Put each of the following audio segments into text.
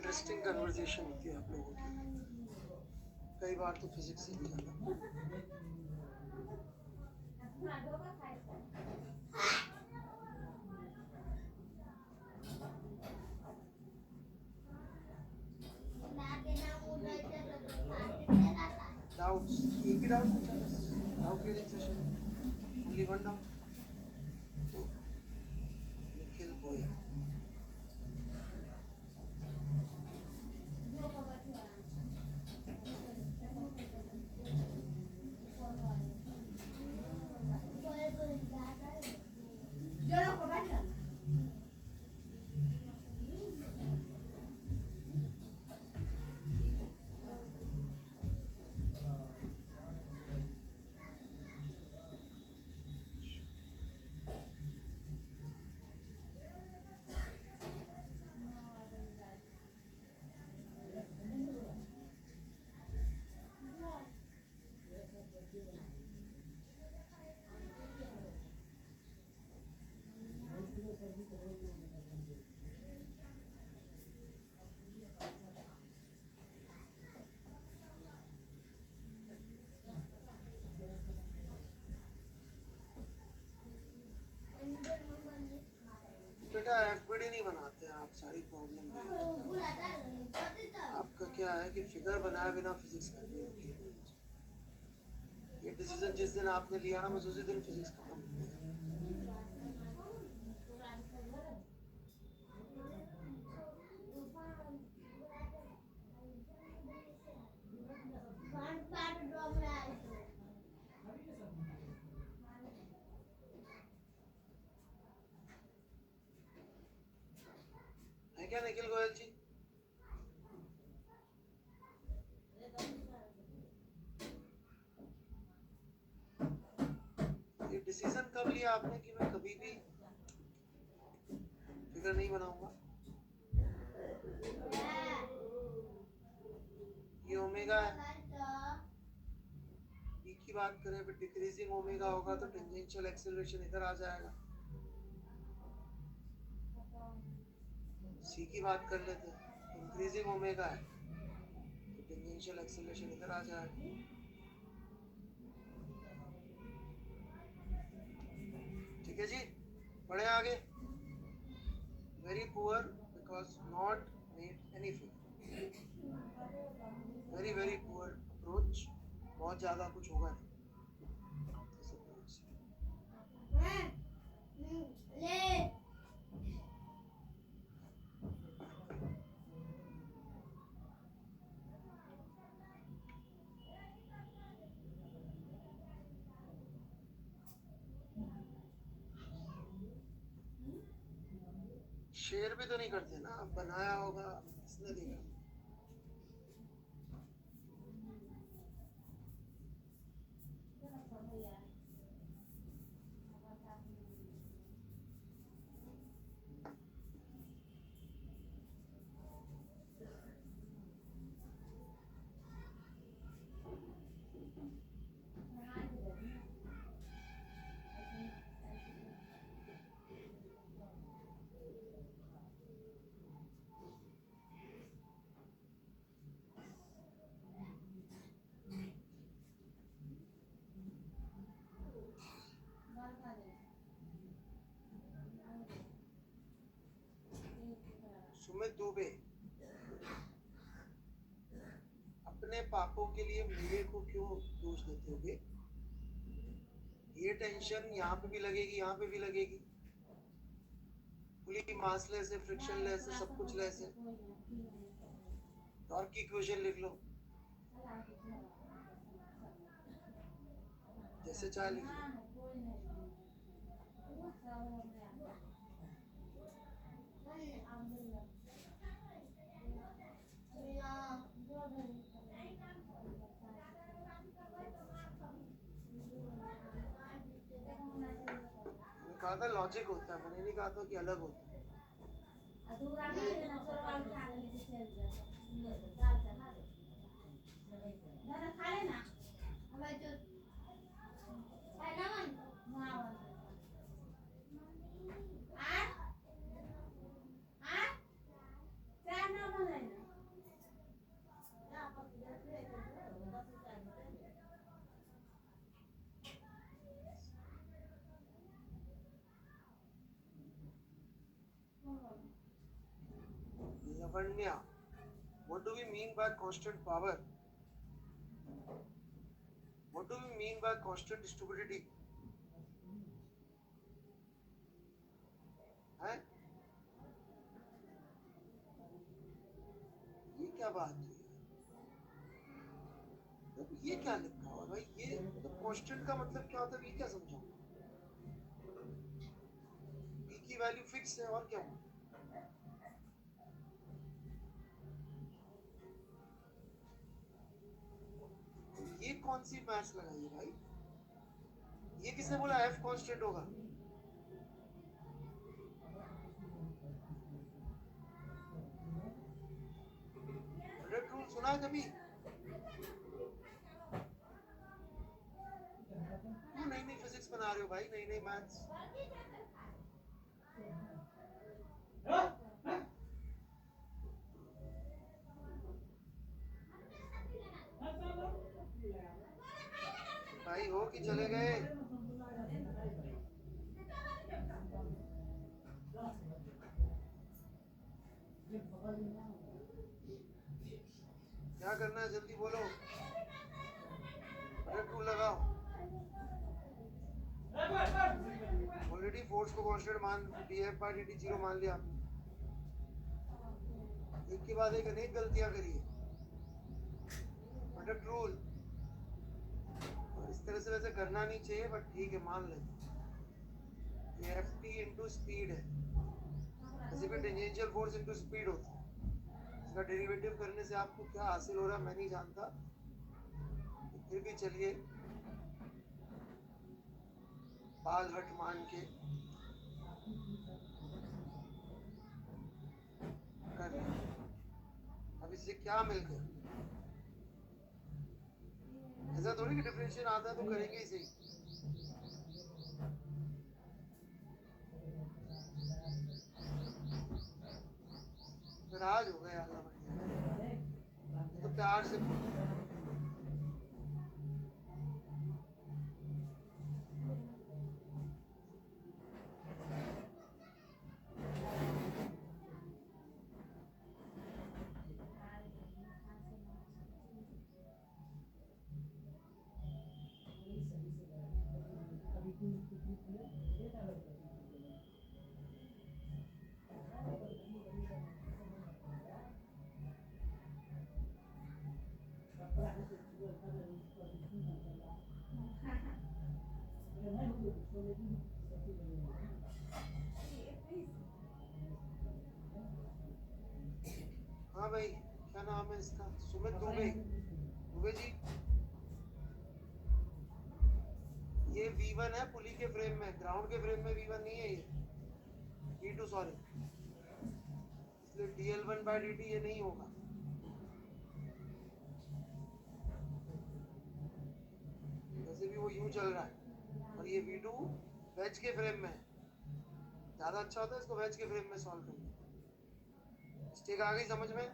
Interesting conversation होती है आप लोगों की। कई बार तो फिजिक्स से भी ज्यादा। डाउट्स एक ही डाउट पूछा बस। Doubt clearing session only one doubt. तो निखिल गोयल बेटा एफबीडी नहीं बनाते आप, सारी प्रॉब्लम आपका क्या है कि फिगर बनाए बिना फिजिक्स करनी होती है। ये डिसीजन जिस दिन आपने लिया ना, बस उसी दिन फिजिक्स खत्म हो गया। है क्या निखिल गोयल जी? ये डिसीजन कब लिया आपने कि मैं कभी भी फिगर नहीं बनाऊंगा? ये ओमेगा है, ई की बात करें फिर डिक्रीजिंग ओमेगा होगा तो टेंजेंशियल एक्सेलरेशन इधर आ जाएगा। सी की बात कर लेते हैं, इंक्रीजिंग ओमेगा है तो टेंजेंशियल एक्सेलरेशन इधर आ जाएगा। ठीक है जी, बढ़े आगे। Very poor because not made any figure. Very very poor approach, बहुत ज्यादा कुछ होगा नहीं। शेयर भी तो नहीं करते ना, बनाया होगा किसने देखा? सुमित दुबे, अपने पापों के लिए मेरे को क्यों दोष देते होगे? ये टेंशन यहाँ पे भी लगेगी, यहाँ पे भी लगेगी। पूरी मासलेस है, फ्रिक्शनलेस है, सब कुछ लेस है। टॉर्क की इक्वेशन लिख लो, जैसे चाहे लिख लो। कहा था लॉजिक होता है, मैंने नहीं कहा था कि अलग होता है। Lavanya, what do we mean by constant power? What do we mean by constant stupidity? है? ये क्या बात हुई? ये क्या लिखा हुआ भाई? ये तो कांस्टेंट का मतलब क्या होता है? ये क्या समझाऊं? p की वैल्यू फिक्स है और क्या? ये कौन सी मैथ्स लगाई है भाई? ये किसने बोला f कांस्टेंट होगा? प्रोडक्ट रूल सुना है कभी? क्यों नई नई फिजिक्स बना रहे हो भाई? नई नई मैथ्स? भाई हो कि चले गए? क्या करना है? जल्दी बोलो। प्रोडक्ट रूल लगाओ। ऑलरेडी फोर्स को कांस्टेंट मान df by dt 0 मान लिया। एक के बाद एक अनेक गलतियां करी है। प्रोडक्ट रूल इस तरह से वैसे करना नहीं चाहिए, बट ठीक है, मान लेते। ये ft इंटू स्पीड है, ऐसे भी टेंजेंशियल फोर्स इंटू स्पीड होता है। इसका डेरिवेटिव करने से आपको क्या हासिल हो रहा है मैं नहीं जानता, फिर भी चलिए बाल हट मान के कर लें। अब इससे क्या मिल गया? ऐसा थोड़ी कि डिफरेंशियल आता है तो करेंगे ही सही। नाराज हो गए अल्लाह बढ़िया, तो प्यार से हाँ भाई, क्या नाम है इसका? सुमित दुबे। दुबे जी, ये V1 है पुली के फ्रेम में, ग्राउंड के फ्रेम में V1 नहीं है, ये V2 सॉरी, इसलिए dl1 by dt ये नहीं होगा। वैसे भी वो यूं चल रहा है, और ये V2 वेज के फ्रेम में है। ज़्यादा अच्छा होता है इसको वेज के फ्रेम में सॉल्व करना। मिस्टेक आ गई समझ में?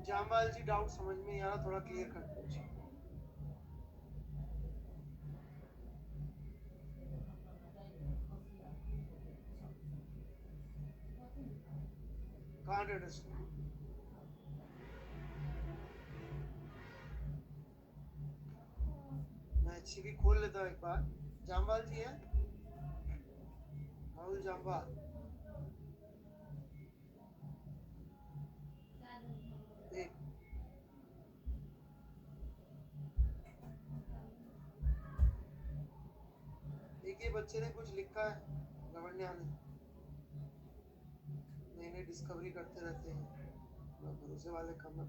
जामवाल जी, डाउट समझ में नहीं आ रहा, थोड़ा क्लियर कर दीजिए। Can't understand. मैं HCV खोल लेता हूँ एक बार। जामवाल जी हैं? राहुल जामवाल, एक बच्चे ने कुछ लिखा है, लवण्या ने, नई नई डिस्कवरी करते रहते हैं, भरोसे वाले कम है।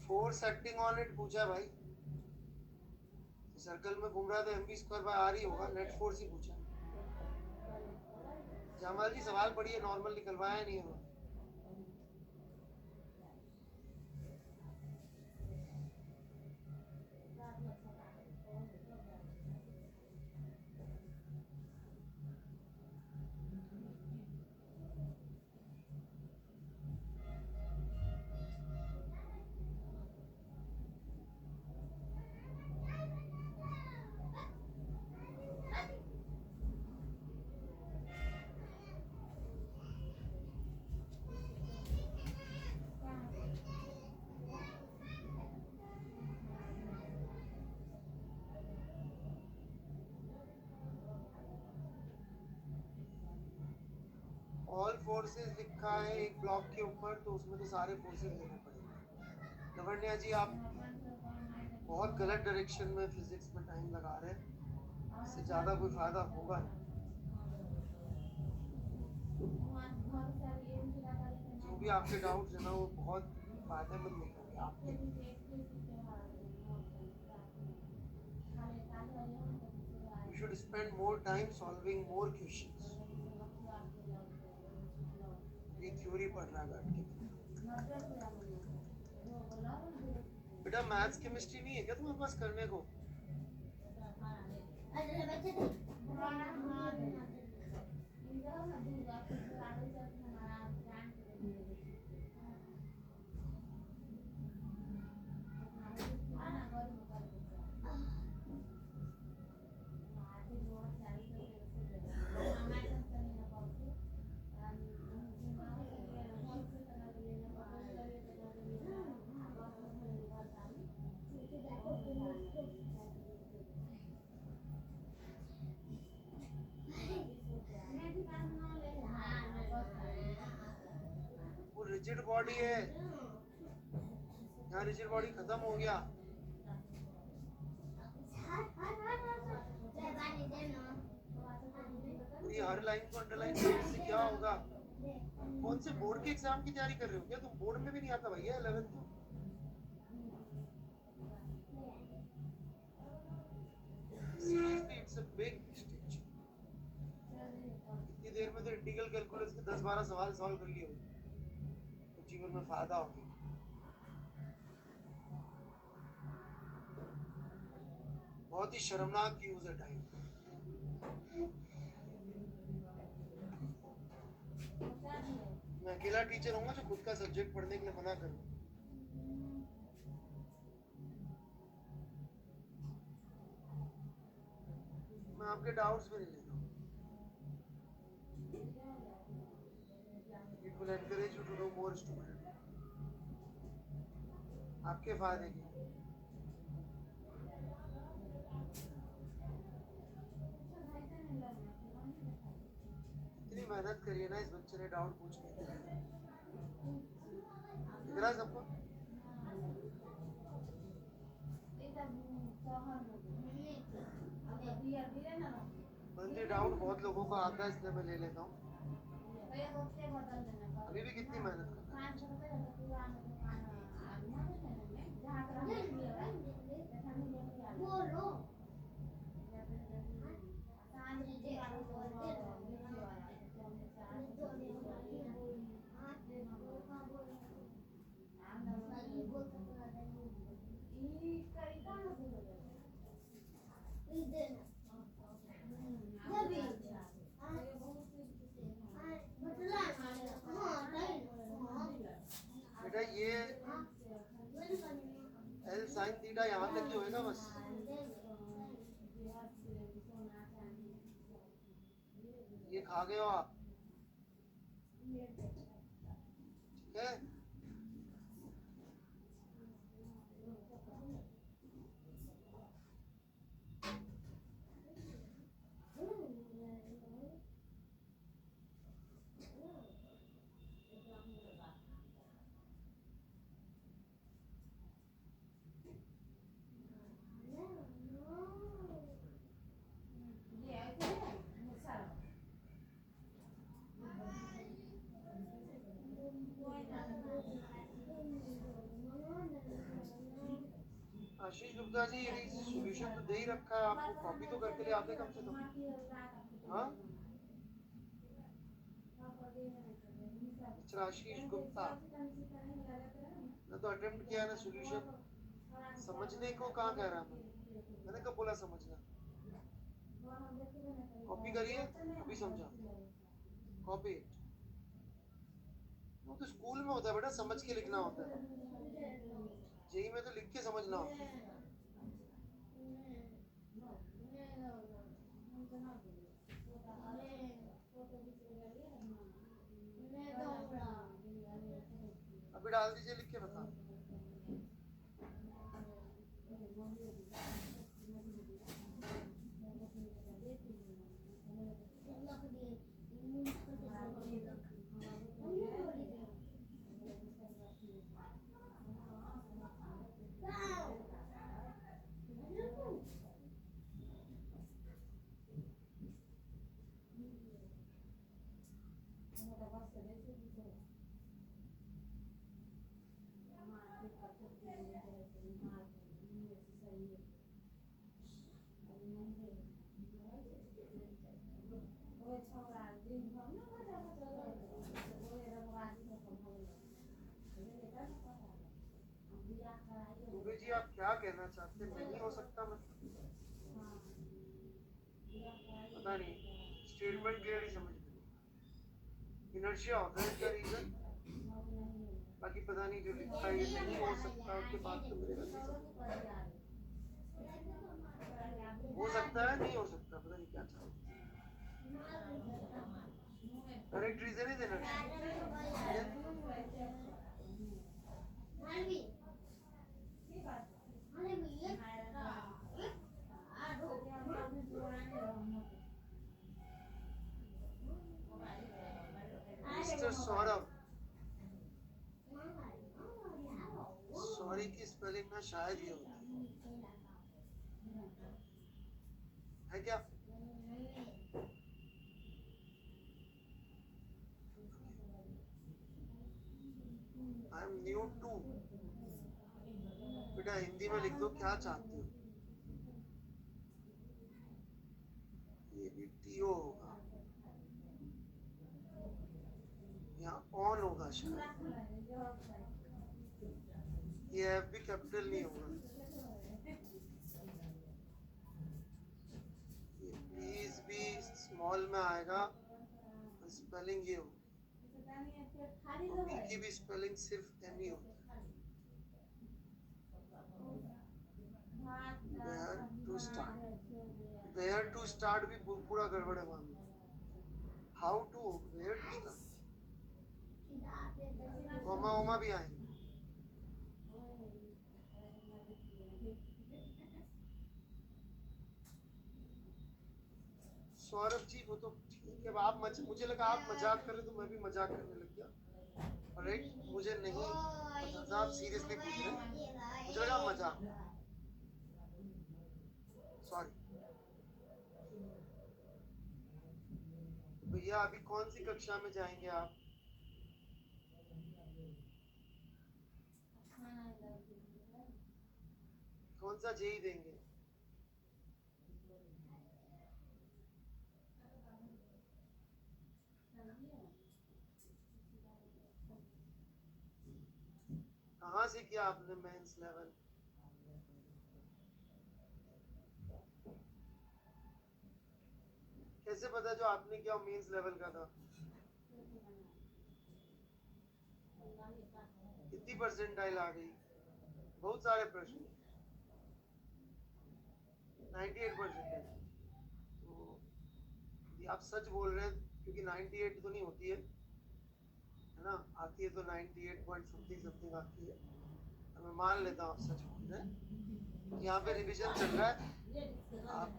फोर्स एक्टिंग ऑन इट पूछा भाई, सर्कल में घूम रहा था, mv स्क्वायर बाय आर ही होगा, नेट फोर्स ही पूछा। जमाल जी सवाल पढ़िए, नॉर्मल निकलवाया नहीं है। ऑल फोर्सेस लिखा है एक ब्लॉक के ऊपर, तो उसमें तो सारे फोर्सेस लेने पड़ेंगे। लवण्या जी आप बहुत गलत डायरेक्शन में फिजिक्स में टाइम लगा रहे हैं, इससे ज़्यादा कोई फायदा होगा नहीं। जो भी आपके डाउट्स है ना वो बहुत फायदेमंद निकलेंगे आपके। You should spend more time solving more questions. ये थ्योरी पढ़ रहा है बैठ के। बेटा मैथ्स केमिस्ट्री नहीं है क्या तुम्हारे पास करने को? वो रिजिड बॉडी है, यहाँ रिजिड बॉडी खत्म हो गया। ये हर लाइन को अंडरलाइन करने से क्या होगा? कौन से बोर्ड के एग्जाम की तैयारी कर रहे हो क्या तुम? बोर्ड में भी नहीं आता भैया 11th को। Seriously, it's a big mistake. इतनी देर में तो इंटीग्रल कैलकुलस के 10-12 सवाल सॉल्व कर लिए हो, तो जीवन में फायदा होगा। बहुत ही शर्मनाक यूज है टाइम। मैं अकेला टीचर हूँ जो खुद का सब्जेक्ट पढ़ने के लिए मना करूँ। मैं आपके डाउट्स भी नहीं लेता हूँ। It will encourage you to do more stupid. आपके फायदे के। इतनी मेहनत करिए ना इस बच्चे ने डाउट पूछने के लिए। दिख रहा है सबको? बंदे डाउट बहुत लोगों को आता है, इसलिए मैं ले लेता हूँ। अभी भी कितनी मेहनत करना है। बेटा ये एल साइन थीटा यहाँ तक ही होएगा बस। ये खा गए हो आप, ठीक है? आशीष गुप्ता जी, ये सॉल्यूशन तो दे ही रखा है आपको, कॉपी तो करके ले आते कम से कम। हाँ, मिस्टर आशीष गुप्ता, मैं तो अटेम्प्ट किया है ना सॉल्यूशन समझने को। कहाँ कह रहा मैंने कब बोला समझना? कॉपी करिए, अभी समझा। कॉपी वो तो स्कूल में होता है बेटा, समझ के लिखना होता है। जेई में तो लिख के समझना होता है। अभी डाल दीजिए, लिख के बता। दुबे जी, आप क्या कहना चाहते हैं? नहीं हो सकता मतलब? पता नहीं, स्टेटमेंट क्लियरली समझ में, इनर्शिया होता है इसका रीजन। बाकी पता नहीं जो लिखा है ये नहीं हो सकता, उसके बाद तो मेरे नहीं हो सकता है, नहीं हो सकता, पता नहीं क्या चाहते। Correct reason is inertia. Mister Saurabh, sorry की स्पेलिंग ना शायद ये होती है क्या? I am new to. बेटा हिंदी में लिख दो क्या चाहते हो। ये भी टीओ होगा, यहाँ ऑन होगा शायद। ये एफ भी कैपिटल नहीं होगा। ये प्लीज भी स्मॉल में आएगा, स्पेलिंग ये होगी। और बी की भी स्पेलिंग सिर्फ एम ही होता है। Where to start? Where to start भी पूरा गड़बड़ है वहाँ में। How to, where to start? Comma ओमा भी आएंगे। सौरभ जी वो तो ठीक है, आप मुझे लगा आप मजाक कर रहे तो मैं भी मजाक करने लग गया। राइट, मुझे नहीं पता था आप सीरियसली पूछ रहे, मुझे लगा मजाक। सॉरी भैया, अभी कौन सी कक्षा में जाएंगे आप? कौन सा जेई देंगे? कहाँ से किया आपने मेंस लेवल? कैसे पता जो आपने किया मेंस लेवल का था? कितनी परसेंटाइल आ गई? बहुत सारे प्रश्न, 98%। तो ये आप सच बोल रहे हैं, क्योंकि 98 तो नहीं होती है ना, आती है तो 98 पॉइंट समथिंग आती है। मैं मान लेता हूँ सच बोल रहे हैं। यहाँ पे रिवीजन चल रहा है, आप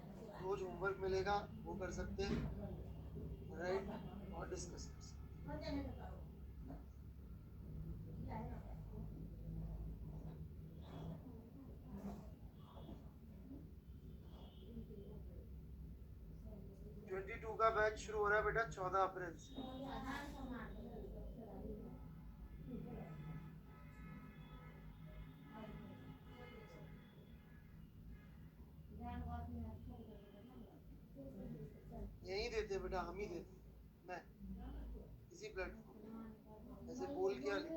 रोज होमवर्क मिलेगा वो कर सकते हैं, राइट, और डिस्कस कर सकते हैं। 22 का बैच शुरू हो रहा है बेटा 14 अप्रैल से। बेटा हम ही देते, मैं इसी प्लेटफॉर्म ऐसे बोल क्या लिख,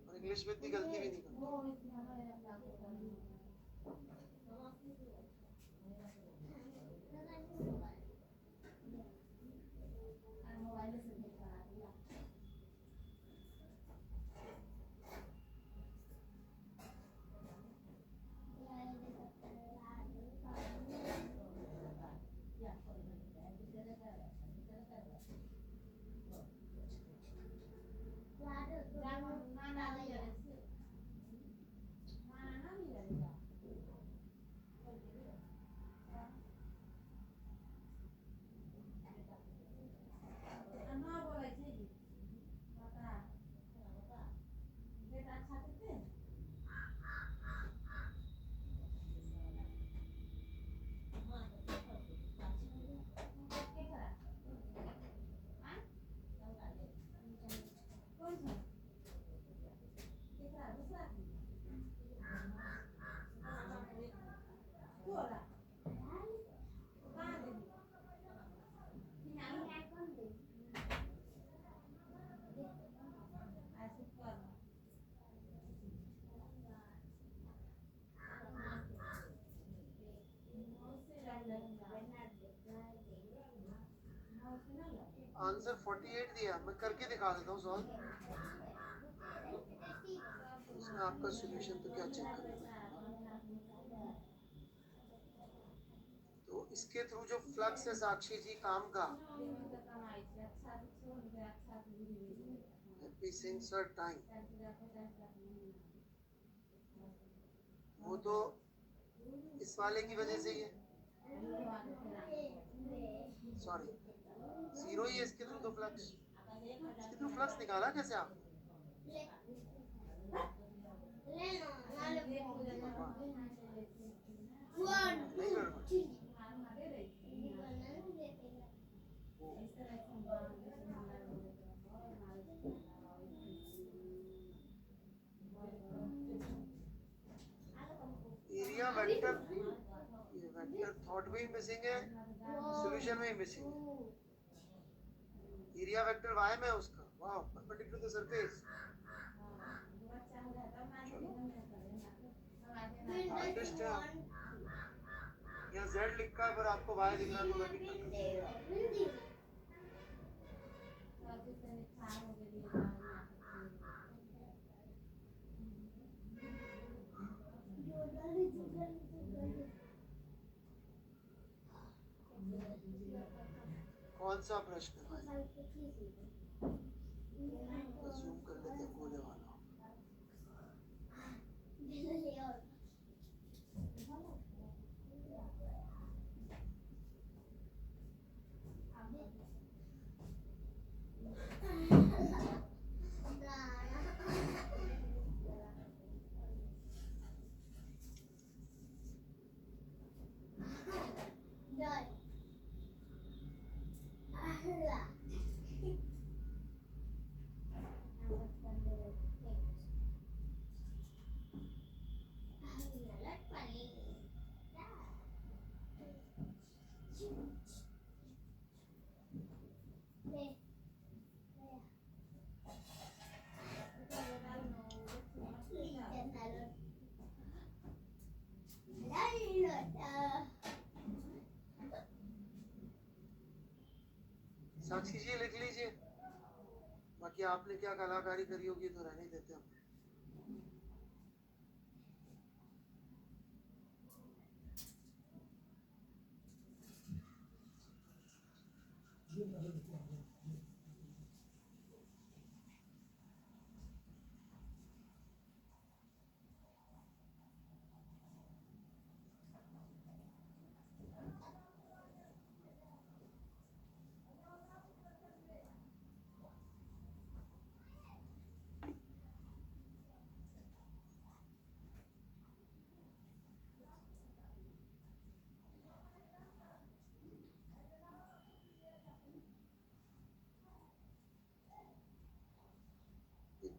और इंग्लिश में इतनी गलती भी नहीं करता। आंसर 48 दिया, मैं करके दिखा देता हूँ सॉल्व, इसमें आपका सॉल्यूशन तो क्या चेक करेगा। तो इसके थ्रू जो फ्लक्स है साक्षी जी काम का, एपिसेंटर टाइम, वो तो इस वाले की वजह से ही है, सॉरी जीरो ही है इसके थ्रू तो फ्लक्स, इसके थ्रू फ्लक्स निकाला कैसे आपने? नहीं गड़बड़, एरिया वेक्टर, ये वेक्टर थॉट में ही मिसिंग है, सॉल्यूशन में ही मिसिंग है। एरिया वेक्टर वाई में है उसका, वाह, perpendicular to the surface. Artist है आप, यहाँ Z लिखा है पर आपको वाई दिख रहा है, तो मैं भी कर कौन सा प्रश्न है भाई? जूम कर लेते हैं बोले वाला। साक्षी जी लिख लीजिए, बाकी आपने क्या कलाकारी करी होगी तो रहने देते हम।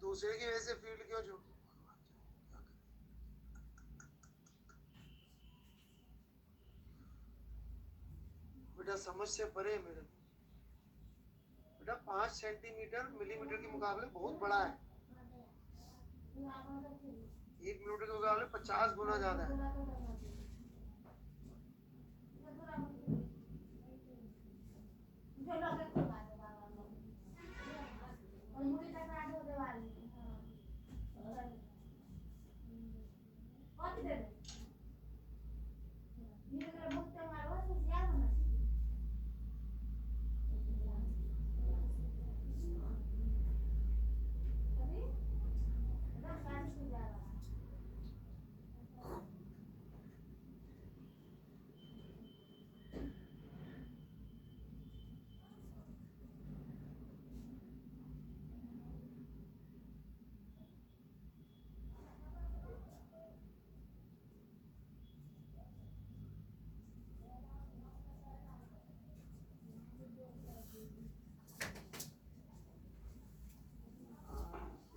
दूसरे की वजह से फील्ड क्यों जो बेटा समझ से परे है मेरे को। बेटा 5 सेंटीमीटर मिलीमीटर के मुकाबले बहुत बड़ा है, 1 मिलीमीटर के मुकाबले 50 गुना ज्यादा है।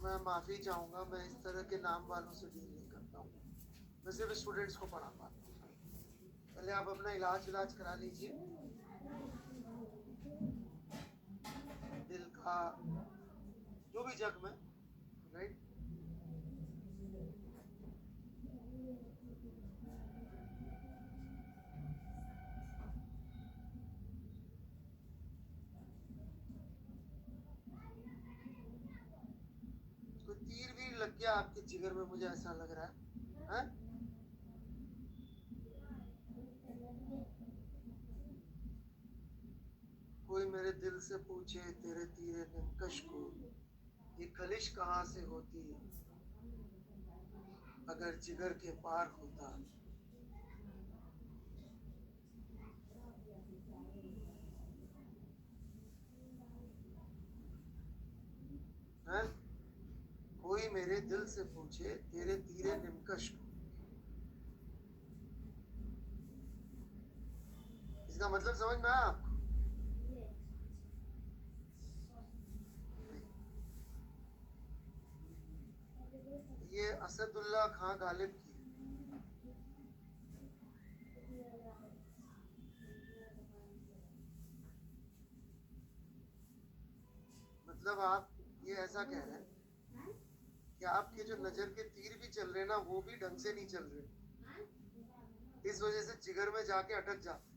मैं माफ़ी चाहूँगा, मैं इस तरह के नाम वालों से डील नहीं करता हूँ, मैं सिर्फ स्टूडेंट्स को पढ़ा पाता हूँ। पहले आप अपना इलाज करा लीजिए, दिल का जो भी जख्म है, राइट। कोई तीर भी लग गया आपके जिगर में, मुझे ऐसा लग रहा है? कोई मेरे दिल से पूछे तेरे तीरे निकश को, ये खलिश कहाँ से होती अगर जिगर के पार होता। है? कोई मेरे दिल से पूछे तेरे तीरे निमकश को, इसका मतलब समझ में आया आपको? ये असदुल्ला खां गालिब की, मतलब आप ये ऐसा कह रहे हैं कि आपके जो नजर के तीर भी चल रहे ना, वो भी ढंग से नहीं चल रहे, इस वजह से जिगर में जाके अटक जाते।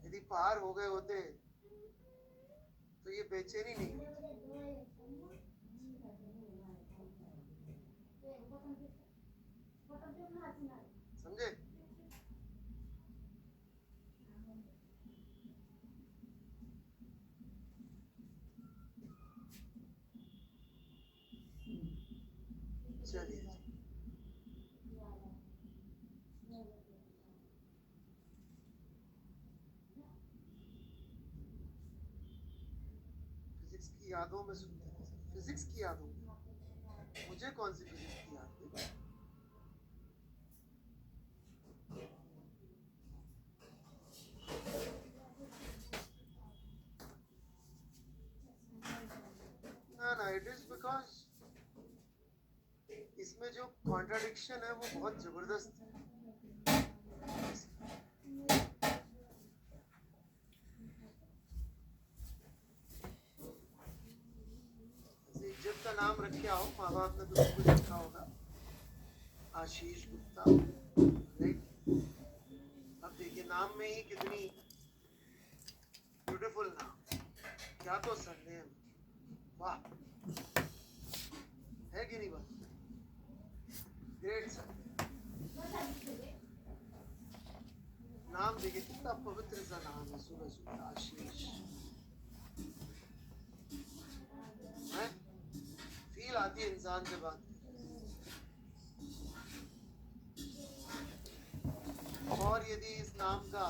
यदि पार हो गए होते तो ये बेचैनी नहीं होती। समझे? चलिए, फिजिक्स की यादों में सुनते हैं, फिजिक्स की यादों में मुझे कौन सी फिजिक्स की याद है? ना, इट इज बिकॉज इसमें जो कॉन्ट्राडिक्शन है वो बहुत जबरदस्त है। इज्जत का नाम रखे आओ, माँ बाप ने तो सब कुछ लिखा होगा, आशीष गुप्ता, राइट। अब देखिए नाम में ही कितनी ब्यूटीफुल नाम, क्या तो सरनेम, वाह, है कि नहीं बात? ग्रेट सर, नाम देखिए कितना पवित्र सा नाम है, सुबह सुबह आशीष है, फील आती है इंसान से बात। और यदि इस नाम का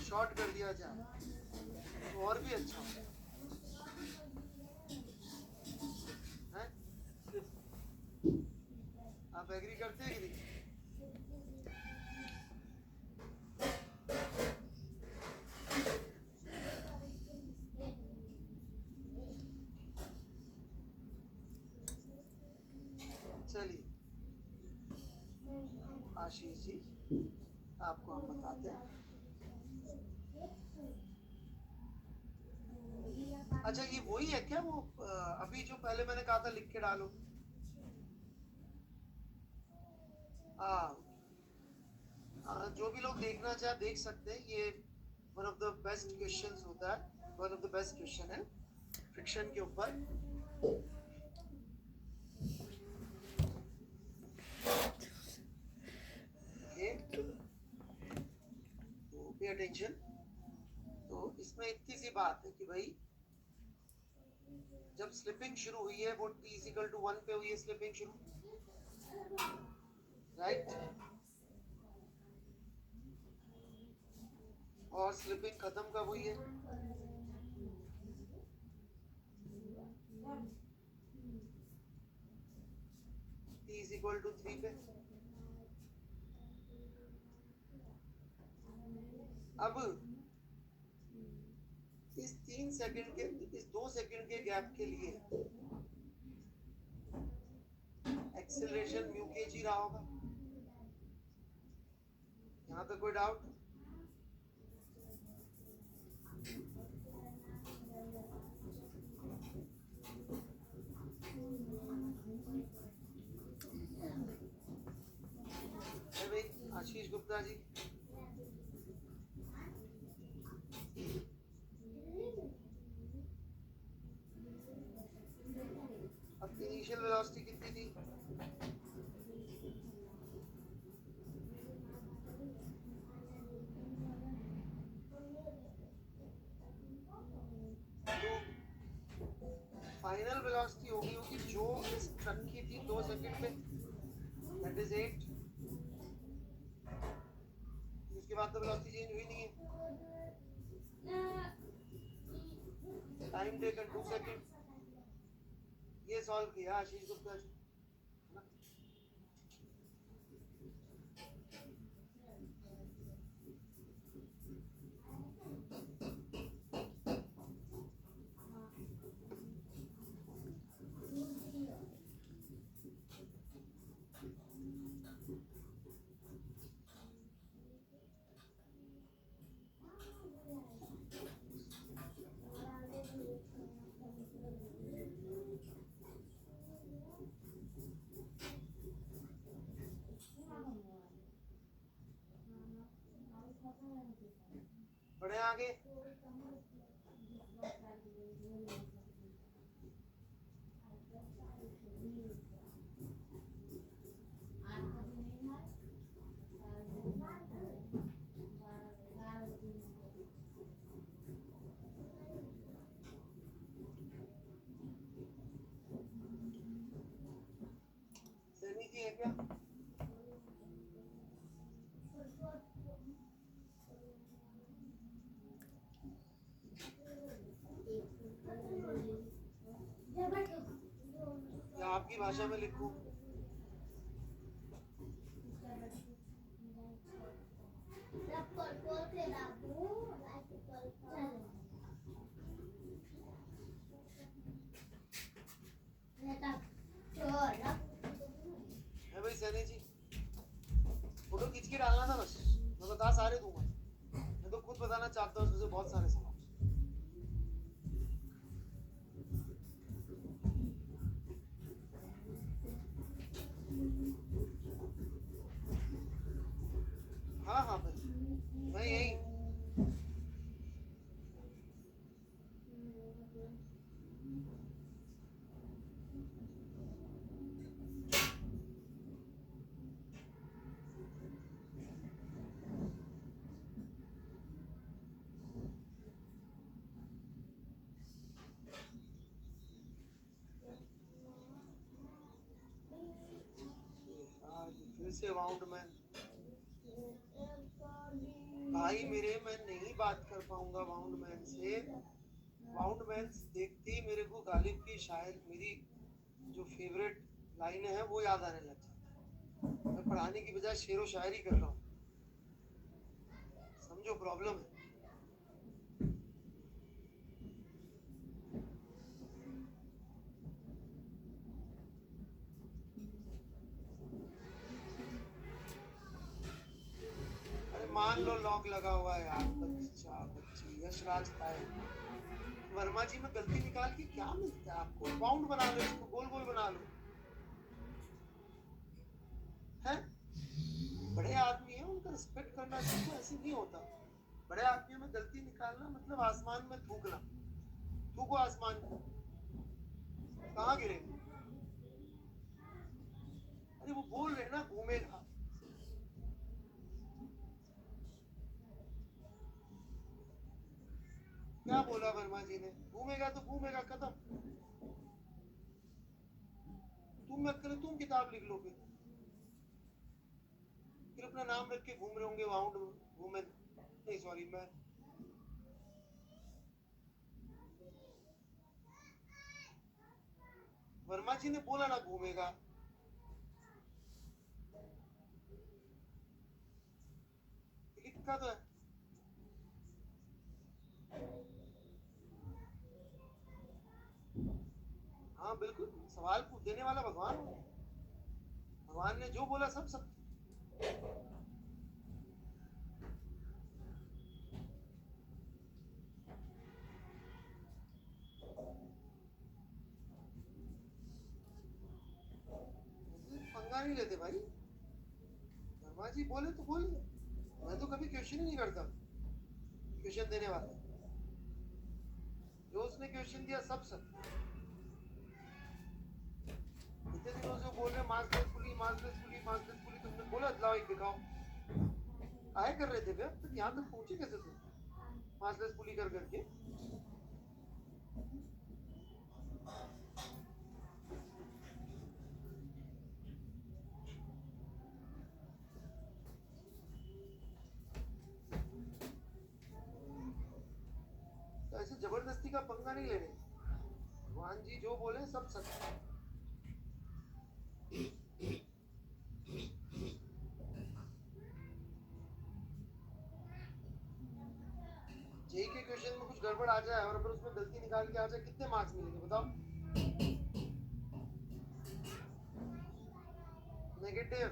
शॉर्ट कर दिया जाए तो और भी अच्छा है? आप एग्री करते हैं कि नहीं? चलिए आशीष जी, हम बताते हैं। अच्छा ये वही है क्या वो अभी जो पहले मैंने कहा था लिख के डालो? हाँ, जो भी लोग देखना चाहे देख सकते हैं। ये one of the best questions होता है, one of the best question है फ्रिक्शन के ऊपर। ओके, तो पे अटेंशन। तो इसमें इतनी सी बात है कि भाई जब स्लिपिंग शुरू हुई है वो t इक्वल टू 1 पे हुई है स्लिपिंग शुरू, राइट? और स्लिपिंग खत्म कब हुई है? t इक्वल टू 3 पे। अब इस 3 सेकंड के, इस 2 सेकंड के गैप के लिए एक्सेलरेशन म्यू के जी रहा होगा। यहाँ तक कोई डाउट? है भाई आशीष गुप्ता जी? अब इनिशियल वेलोसिटी कितनी थी? फाइनल वेलोसिटी होगी जो इस ट्रक की थी 2 सेकंड में, दैट इज 8। उसके बाद तो वेलोसिटी चेंज हुई नहीं है। Time taken 2 second. ये सॉल्व किया आशीष गुप्ता जी। बढ़े आगे। सनी जी है क्या? या आपकी भाषा में लिखूं? है भाई सनी जी? फोटो खींच के डालना था बस, मैं बता सारे दूंगा। मैं तो खुद बताना चाहता हूँ, उसमें से बहुत सारे सवाल। हाँ हाँ भाई मैं यही। फिर से वाउंडमैन भाई मेरे, मैं नहीं बात कर पाऊंगा वाउंडमैन से। वाउंडमैन देखते ही मेरे को गालिब की शायद मेरी जो फेवरेट लाइन है वो याद आने लग जाती है। मैं पढ़ाने की बजाय शेरो शायरी कर रहा हूँ, समझो प्रॉब्लम है। अरे मान लगा हुआ है यार, बच्चा बच्ची यशराज पायल। वर्मा जी में गलती निकाल के क्या मिलता है आपको? बाउंड बना लो इसको, गोल गोल बना लो। है बड़े आदमी है, उनका रिस्पेक्ट करना सीखो, ऐसे नहीं होता। बड़े आदमियों में गलती निकालना मतलब आसमान में थूकना। थूको आसमान में, कहाँ गिरे? अरे वो बोल रहे ना घूमेगा। क्या बोला वर्मा जी ने? घूमेगा तो घूमेगा, खत्म। तुम मत करो, तुम किताब लिख लो फिर अपना नाम रख के घूम रहे होंगे वाउंड वुमेन, नहीं सॉरी मैं। वर्मा जी ने बोला ना घूमेगा। लिखा तो है। हाँ बिल्कुल, सवाल पूछ देने वाला भगवान हो। भगवान ने जो बोला सब सब। पंगा नहीं लेते भाई, वर्मा जी बोले तो बोले। मैं तो कभी क्वेश्चन ही नहीं करता क्वेश्चन देने वाला। जो उसने क्वेश्चन दिया सब सब। इतने दिनों से बोल रहे मार्क्सलेस पुली, मार्क्सलेस पुली, मार्क्सलेस पुली, तुमने बोला लाओ एक दिखाओ। काहे कर रहे थे बे? अब तक यहाँ तक पहुंचे कैसे तुम मार्क्सलेस पुली कर करके? तो ऐसे जबरदस्ती का पंगा नहीं लेने। भगवान जी जो बोले सब सच। जेई के क्वेश्चन में कुछ गड़बड़ आ जाए और अगर उसमें गलती निकाल के आ जाए, कितने मार्क्स मिलेंगे बताओ? नेगेटिव।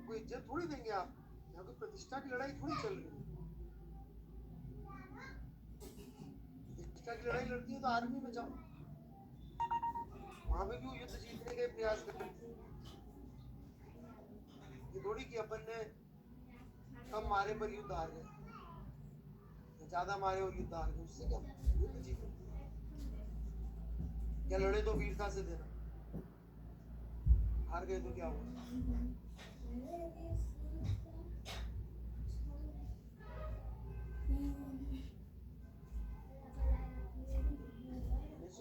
कोई इज्जत थोड़ी देंगे आप, यहाँ कोई प्रतिष्ठा की लड़ाई थोड़ी चल रही है। प्रतिष्ठा की लड़ाई लड़ती है तो आर्मी में जाओ, वहां पे भी युद्ध जीतने के प्रयास करते हैं। ये थोड़ी कि अपन ने कम मारे पर युद्ध हार गए, ज्यादा मारे और युद्ध हार गए, उससे क्या युद्ध जीते? क्या लड़े तो वीरता से देना, हार गए तो क्या हुआ?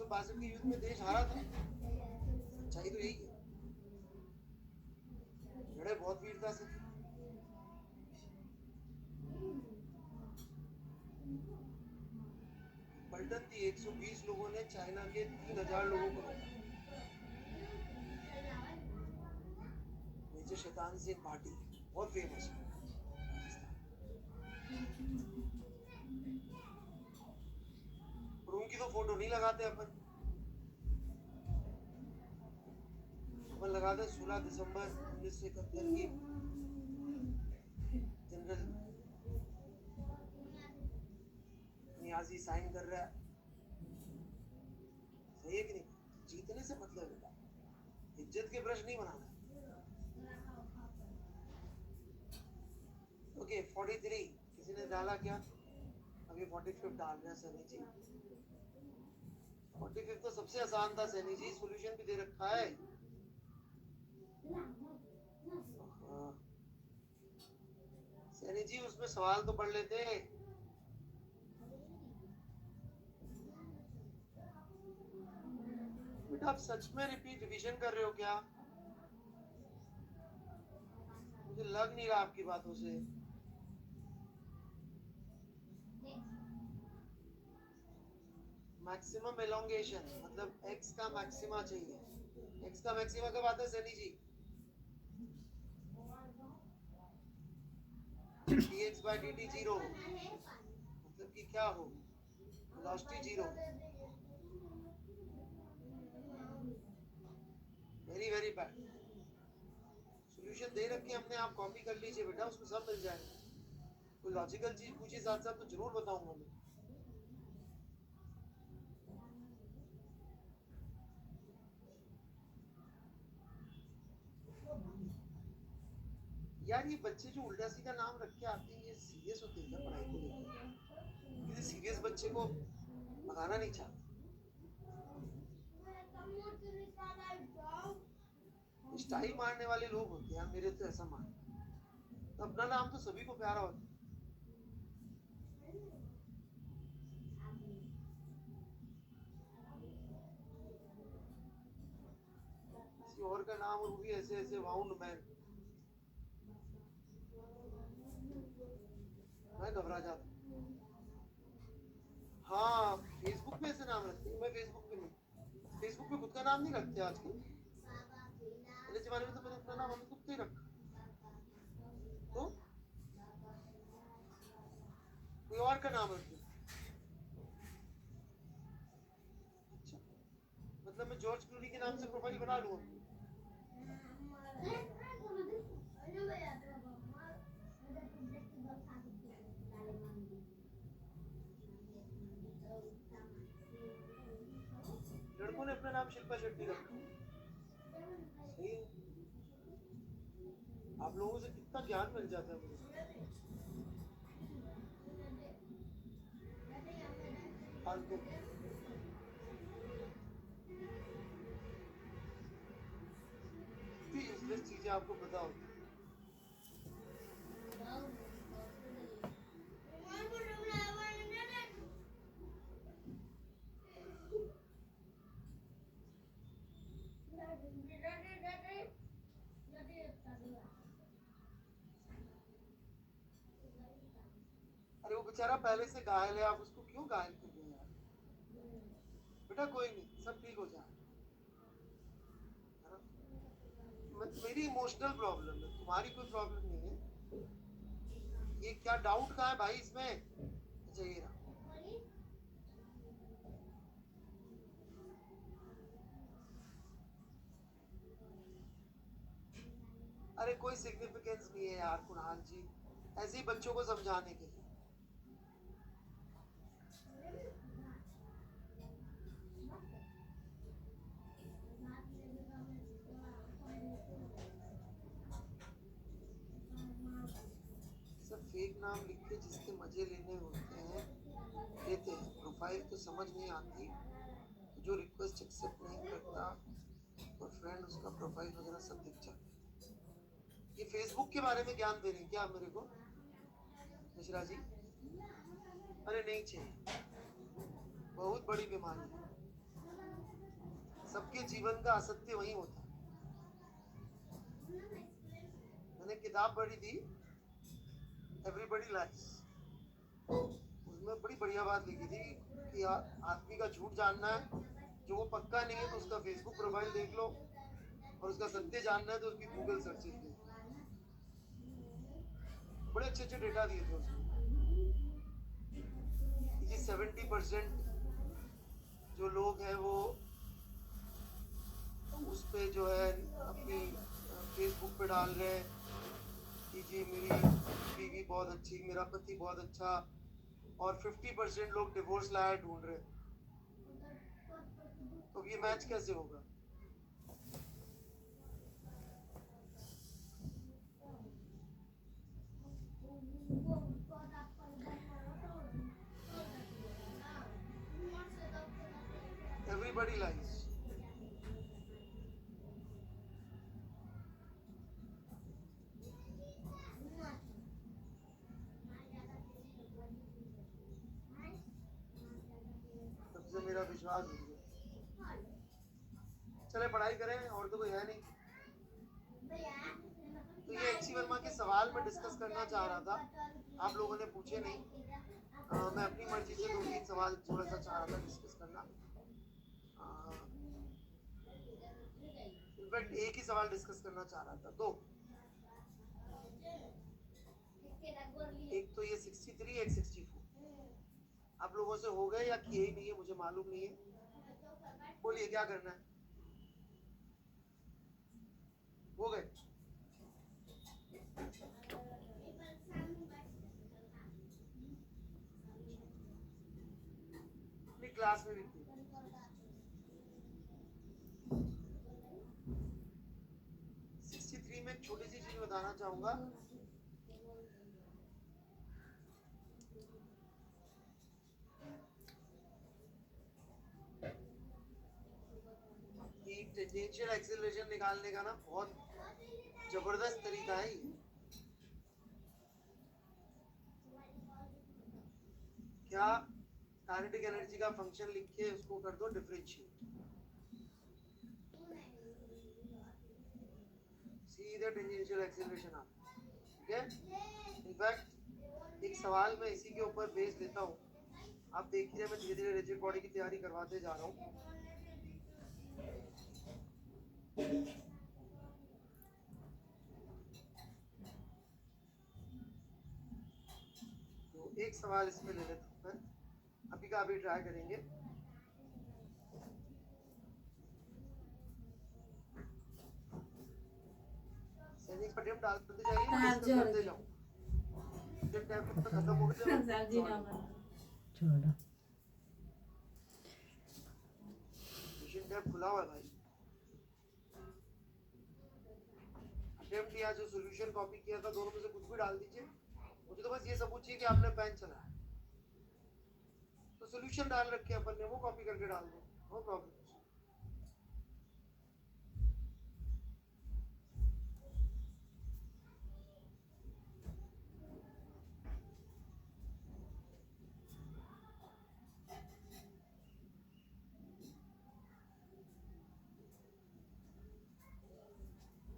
बासठ के युद्ध में देश हारा था, सच्चाई तो यही है। लड़े बहुत वीरता से थे। पलटन थी, 120 लोगों ने चाइना के 3000 लोगों को रोका। मेजर शैतान सिंह पाटिल बहुत फेमस है। उनकी तो फोटो नहीं लगाते अपन लगाते 16 दिसंबर 1971 की जनरल नियाजी साइन कर रहा है, सही है कि नहीं? जीतने से मतलब है, इज्जत के प्रश्न नहीं बनाना। ओके 43 किसी ने डाला क्या? अभी 45 डाल रहे हैं सनी जी। 45 तो सबसे आसान था सनी जी, सॉल्यूशन भी दे रखा है। सनी जी उसमें सवाल तो पढ़ लेते। बेटा आप सच में रिपीट रिवीजन कर रहे हो क्या? मुझे लग नहीं रहा आपकी बातों से। मैक्सिमम एलोंगेशन मतलब x का मैक्सिमा चाहिए। x का मैक्सिमा कब आता है Sunny ji? dx by dt zero मतलब कि क्या हो? Velocity zero. Very very bad. Solution दे रखे हमने, आप कॉपी कर लीजिए बेटा, उसमें सब मिल जाएगा। कोई लॉजिकल चीज पूछिए साथ साथ तो जरूर बताऊंगा मैं। यार ये बच्चे जो उल्टा सीधा नाम रख के आते हैं, ये सीरियस होते हैं क्या पढ़ाई को लेकर? किसी सीरियस बच्चे को भगाना नहीं चाहते, स्टाइल मारने वाले लोग होते हैं। मेरे तो ऐसा मान, तो अपना नाम तो सभी को प्यारा होता है। किसी और का नाम और वो भी ऐसे ऐसे वाउंड मैन, मैं घबरा जाता। हाँ फेसबुक पे ऐसे नाम रखते हैं, मैं फेसबुक पे नहीं, फेसबुक पे खुद का नाम नहीं रखते आजकल। पहले जमाने में तो मैंने अपना नाम हमें खुद से ही रखा, तो कोई और का नाम रख दिया। अच्छा, मतलब मैं जॉर्ज क्लूनी के नाम से प्रोफाइल बना लूंगा। लड़कों ने अपना नाम शिल्पा शेट्टी रखा, सही है। आप लोगों से कितना ज्ञान मिल जाता है मुझे। फालतू इतनी यूजलेस चीजें आपको पता होती है। अरे वो बेचारा पहले से घायल है, आप उसको क्यों घायल कर रहे हैं यार? बेटा कोई नहीं, सब ठीक हो जाए। मेरी इमोशनल प्रॉब्लम है, तुम्हारी कोई प्रॉब्लम नहीं है। ये क्या डाउट का है भाई इसमें? अच्छा ये रहा। अरे कोई सिग्निफिकेंस नहीं है यार कुणाल जी, ऐसे ही बच्चों को समझाने के लिए। सब फेक नाम लिख के जिसके मजे लेने होते हैं लेते हैं, प्रोफाइल तो समझ नहीं आती, तो जो रिक्वेस्ट एक्सेप्ट नहीं करता और फ्रेंड उसका प्रोफाइल वगैरह सब दिख जाता है। ये फेसबुक के बारे में ज्ञान दे रहे हैं क्या मेरे को मिश्रा जी? अरे नहीं चाहिए, बहुत बड़ी बीमारी है। सबके जीवन का असत्य वही होता है। मैंने किताब पढ़ी थी एवरीबॉडी लाइज, उसमें बड़ी बढ़िया बात लिखी थी कि आदमी का झूठ जानना है, जो वो पक्का नहीं है तो उसका फेसबुक प्रोफाइल देख लो, और उसका सत्य जानना है तो उसकी गूगल सर्च देख लो। बड़े अच्छे अच्छे डेटा दिए थे उसमें। 70% जो लोग हैं वो उस पे जो है अपनी फेसबुक पे डाल रहे हैं कि जी मेरी बीवी बहुत अच्छी, मेरा पति बहुत अच्छा, और 50% लोग डिवोर्स लायर ढूंढ रहे हैं। तो ये मैच कैसे होगा? Everybody lies. सबसे मेरा विश्वास है। चले पढ़ाई करें, और तो कोई है नहीं। तो ये एचसी वर्मा के सवाल में डिस्कस करना चाह रहा था, आप लोगों ने पूछे नहीं। मैं अपनी मर्जी से 2-3 सवाल थोड़ा सा चाह रहा था डिस्कस करना। इनफैक्ट एक ही सवाल डिस्कस करना चाह रहा था, दो। एक तो ये 63, एक 64। आप लोगों से हो गए या किए ही नहीं है मुझे मालूम नहीं है, बोलिए क्या करना है? हो गए? क्लास में भी थी। में एक छोटी सी चीज बताना चाहूंगा। टेंजेंशियल एक्सेलरेशन निकालने का ना बहुत जबरदस्त तरीका है ये। क्या काइनेटिक एनर्जी का फंक्शन लिख के उसको कर दो डिफरेंशिएट, सीधे टेंजेंशियल एक्सेलरेशन आता है। ठीक है, इनफैक्ट एक सवाल मैं इसी के ऊपर बेस लेता हूँ, आप देखिए मैं धीरे धीरे रिजिड बॉडी की तैयारी करवाते जा रहा हूँ। तो एक सवाल इसमें ले लेता हूँ मैं, अभी का अभी ट्राई करेंगे। सैनिक पर टेप डालते जाइए, डिस्कस करते जाओ। जब टैप खत्म हो गया छोड़ो, मिशन टैप खुला हुआ है भाई। अटेम्प्ट या जो सॉल्यूशन कॉपी किया था दोनों में से कुछ भी डाल दीजिए, मुझे तो बस ये सबूत चाहिए कि आपने पेन चलाया। तो सॉल्यूशन डाल रखे अपन ने, वो कॉपी करके डाल दो, नो प्रॉब्लम।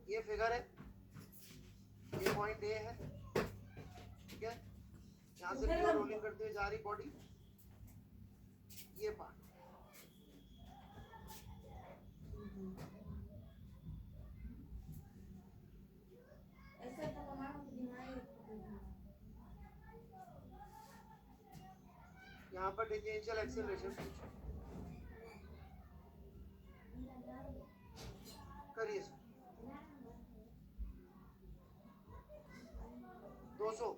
ये फिगर है, ये पॉइंट ए है, ठीक है। यहाँ से प्योर रोलिंग करते हुए जा रही बॉडी, ये पार्ट यहाँ पर टेंजेंशियल एक्सेलरेशन करिए 200।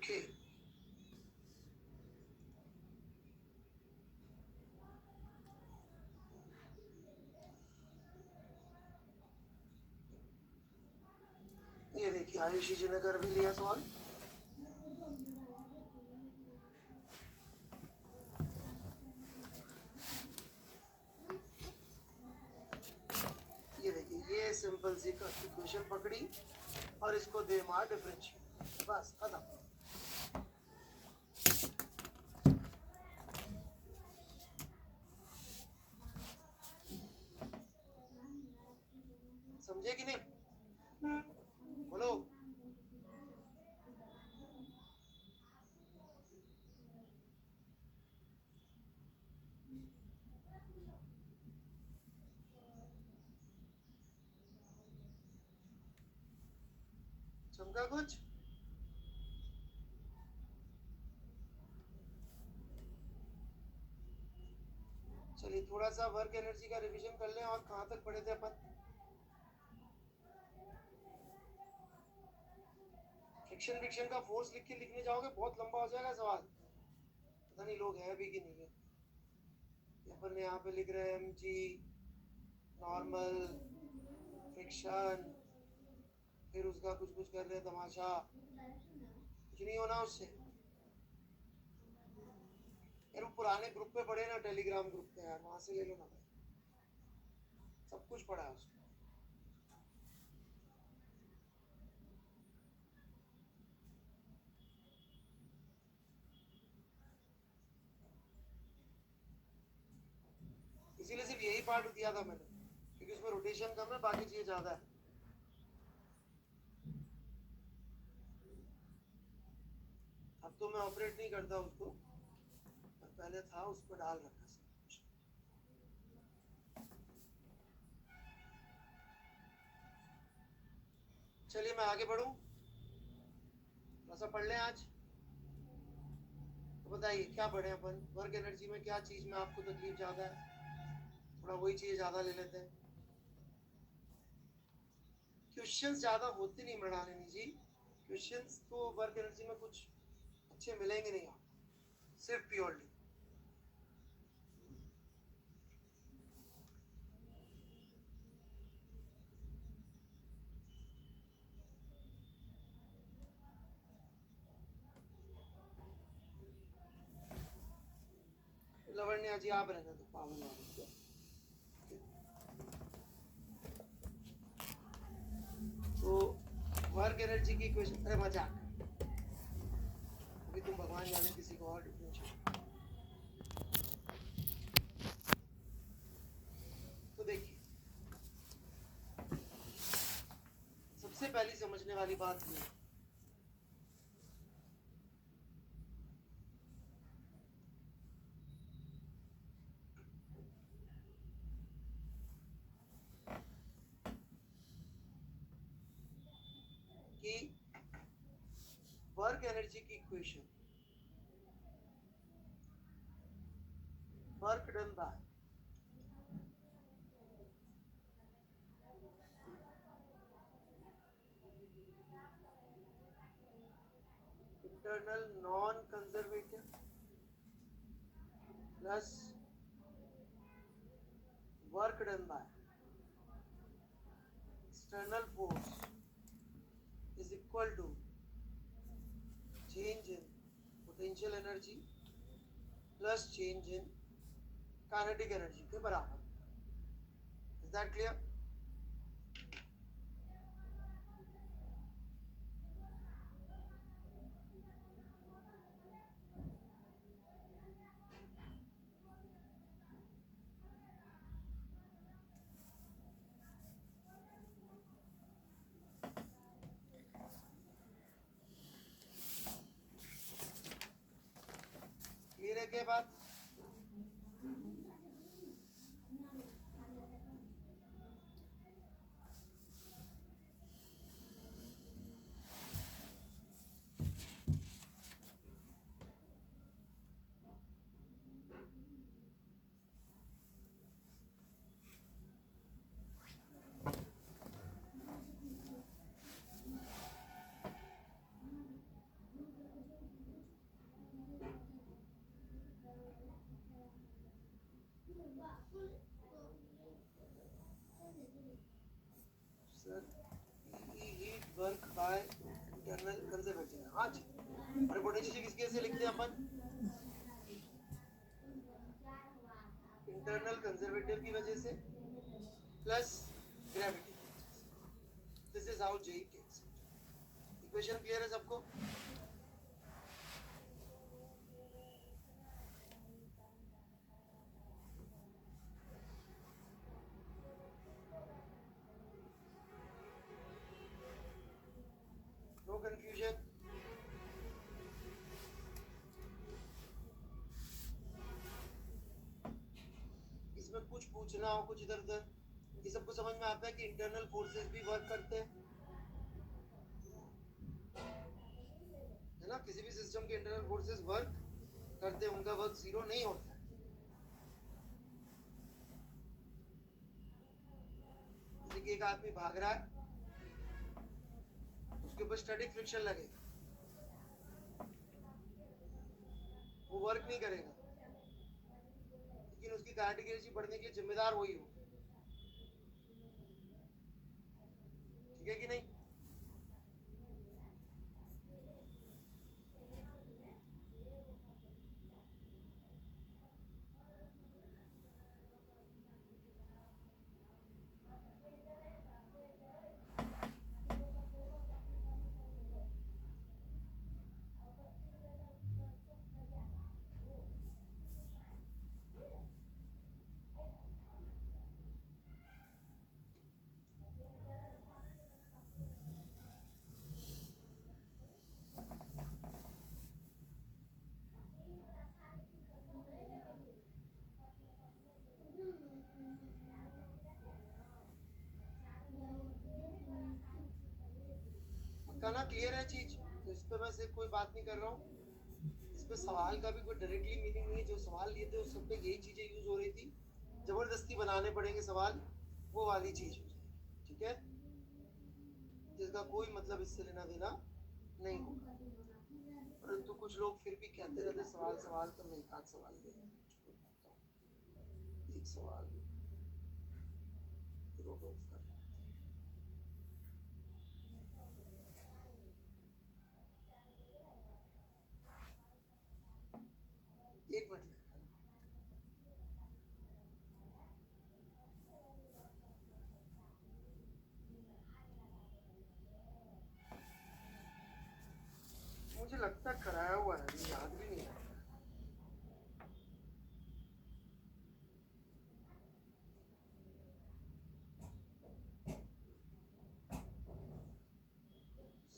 ओके, ये देखिए आयुषी जी ने कर भी लिया सवाल। ये देखिए ये सिंपल सी इक्वेशन पकड़ी और इसको दे मार डिफरेंशिएट, बस खत्म। समझे कि नहीं? बोलो। समझा कुछ? चलिए थोड़ा सा वर्क एनर्जी का रिवीजन कर लें। और कहाँ तक पढ़े थे अपन? फ्रिक्शन का फोर्स लिख के लिखने जाओगे बहुत लंबा हो जाएगा सवाल। पता नहीं लोग हैं भी कि नहीं है। अपन यहाँ पे लिख रहे हैं एम जी नॉर्मल फ्रिक्शन, फिर उसका कुछ कुछ कर रहे हैं तमाशा। कुछ नहीं होना उससे। यार वो पुराने ग्रुप पे पढ़े ना, टेलीग्राम ग्रुप पे, यार वहां से ले लो ना भाई, सब कुछ पढ़ा है उसमें। इसीलिए सिर्फ यही पार्ट दिया था मैंने, क्योंकि उसमें रोटेशन कम है, बाकी चीजें ज्यादा है। अब तो मैं ऑपरेट नहीं करता उसको, पहले था उस पर डाल रखा सब कुछ। चलिए मैं आगे बढ़ूं, थोड़ा सा पढ़ लें आज। तो बताइए क्या पढ़े अपन? वर्क एनर्जी में क्या चीज में आपको तकलीफ ज्यादा है? थोड़ा वही चीज ज्यादा ले लेते हैं। क्वेश्चंस ज्यादा होते नहीं मृणालिनी जी। क्वेश्चंस तो वर्क एनर्जी में कुछ अच्छे मिलेंगे नहीं आपको, सिर्फ प्योरली। लवण्या जी आप रहने दो, पावन वाले। तो वर्क एनर्जी की क्वेश्चन, अरे मजाक, अभी तुम भगवान जाने किसी को और डिफरेंशिएट। तो देखिए सबसे पहली समझने वाली बात ये कि वर्क एनर्जी की equation work done by internal non conservative plus work done by external force is equal to change in potential energy plus change in kinetic energy के बराबर। Is that clear? क्लियर है के बाद? Sir heat work by internal conservative. आज और potential किस case से लिखते हैं अपन? इंटरनल कंजर्वेटिव की वजह से प्लस ग्रेविटी की वजह से। This is how JEE takes it. Equation clear है सबको? No confusion? इसमें कुछ पूछना हो, कुछ इधर उधर, ये सबको समझ में आता है कि इंटरनल फोर्सेस भी वर्क करते हैं, है ना? किसी भी सिस्टम के इंटरनल फोर्सेस वर्क करते हैं, उनका वर्क जीरो नहीं होता है। जैसे कि एक आदमी भाग रहा है, उसके ऊपर स्टैटिक फ्रिक्शन लगेगा, वो वर्क नहीं करेगा, लेकिन उसकी काइनेटिक एनर्जी बढ़ने के लिए जिम्मेदार वही हो। ठीक है कि नहीं? कहना क्लियर है चीज? तो इस पे मैं सिर्फ कोई बात नहीं कर रहा हूँ, इस पे सवाल का भी कोई डायरेक्टली मीनिंग नहीं है। जो सवाल लिए थे उस सब पे यही चीजें यूज हो रही थी, जबरदस्ती बनाने पड़ेंगे सवाल, वो वाली चीज हो जाएगी। ठीक है? जिसका कोई मतलब इससे लेना देना नहीं होगा। परंतु कुछ लोग फिर भी कहते रहते सवाल सवाल, तो मैं एक आध सवाल ले एक सवाल रोक ऑफ कर। एक मिनट मुझे लगता कराया हुआ है, याद भी नहीं है।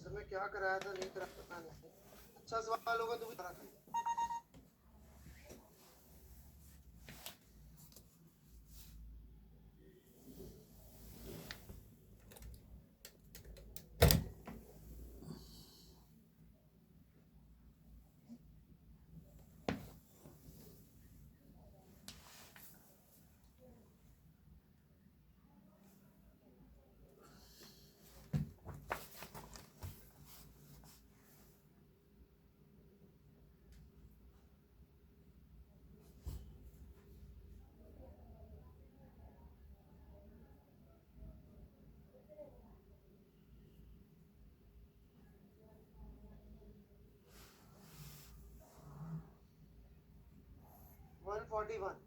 समय क्या कराया था, नहीं करा, पता नहीं। अच्छा सवाल होगा तो भी करा कर। वन 41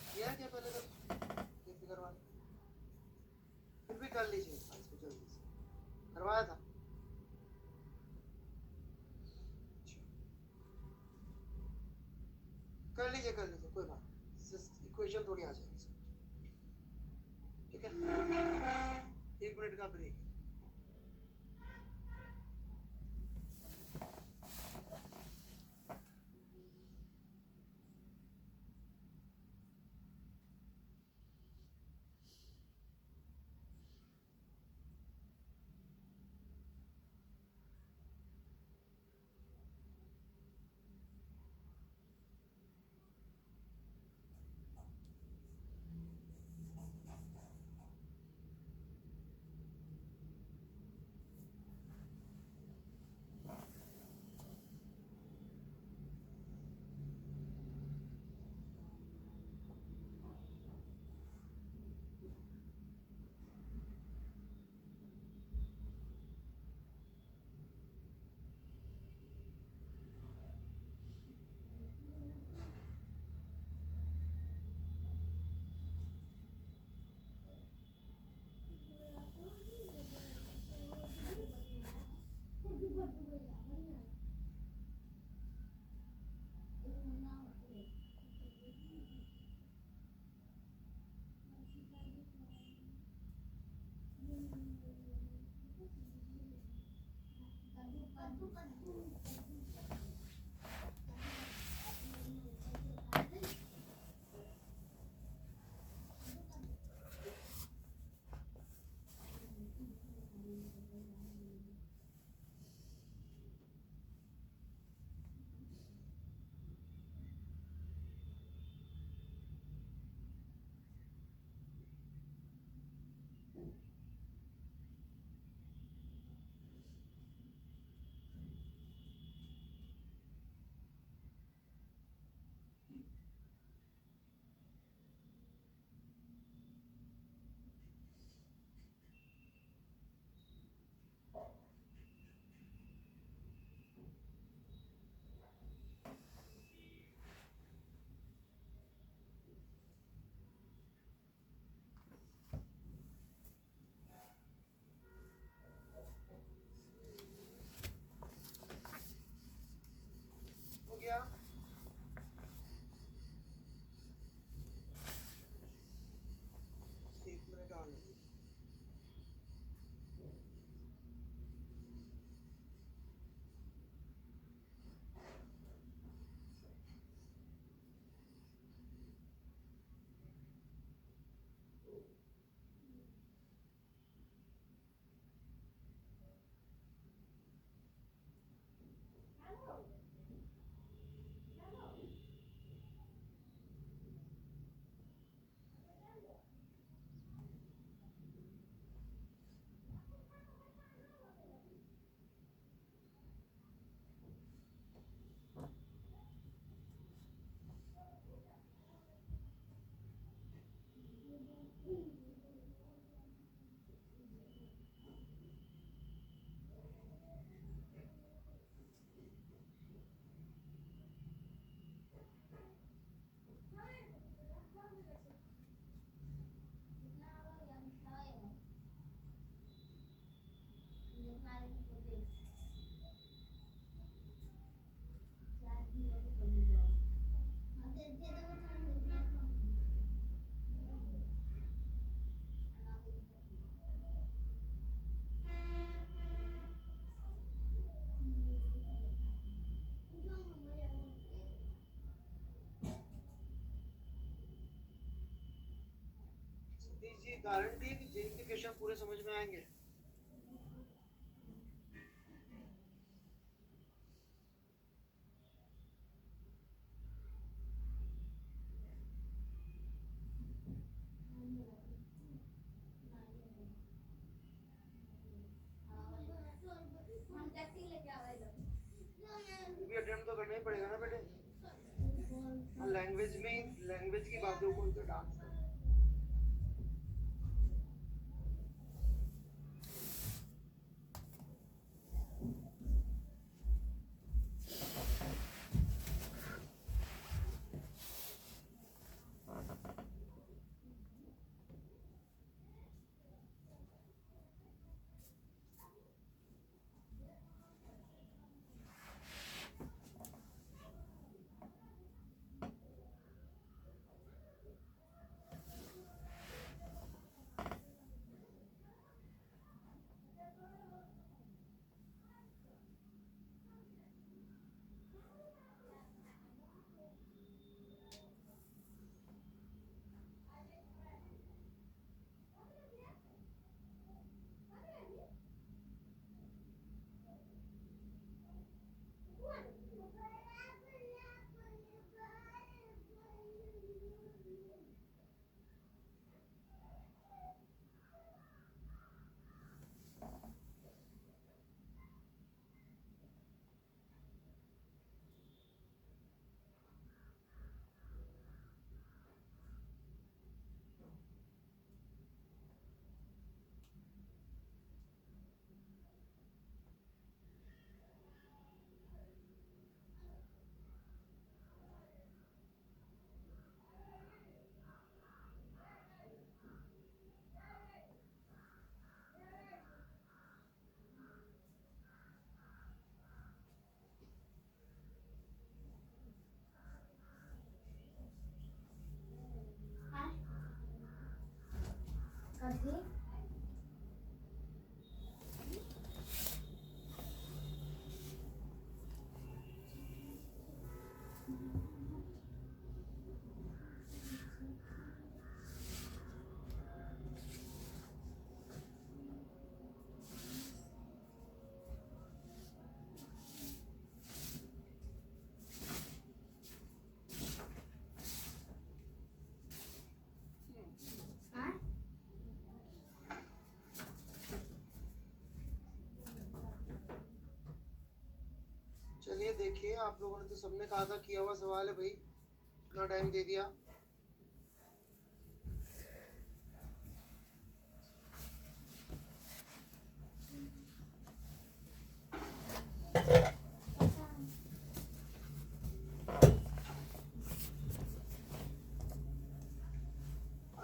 किया क्या पहले? तो ये फिगर वाला फिर भी कर लीजिए इसको जल्दी से, करवाया था। कर लीजिए कोई बात, इक्वेशन थोड़ी आ जाएगी। ठीक है, 1 मिनट का ब्रेक। सतीश जी गारंटी है कि जेल के क्वेश्चन पूरे समझ में आएंगे? भी अटेम्प्ट तो करना ही पड़ेगा ना बेटे। लैंग्वेज की बातों को तो डांस कर। चलिए देखिए, आप लोगों ने तो सबने कहा था किया हुआ सवाल है भाई, इतना टाइम दे दिया।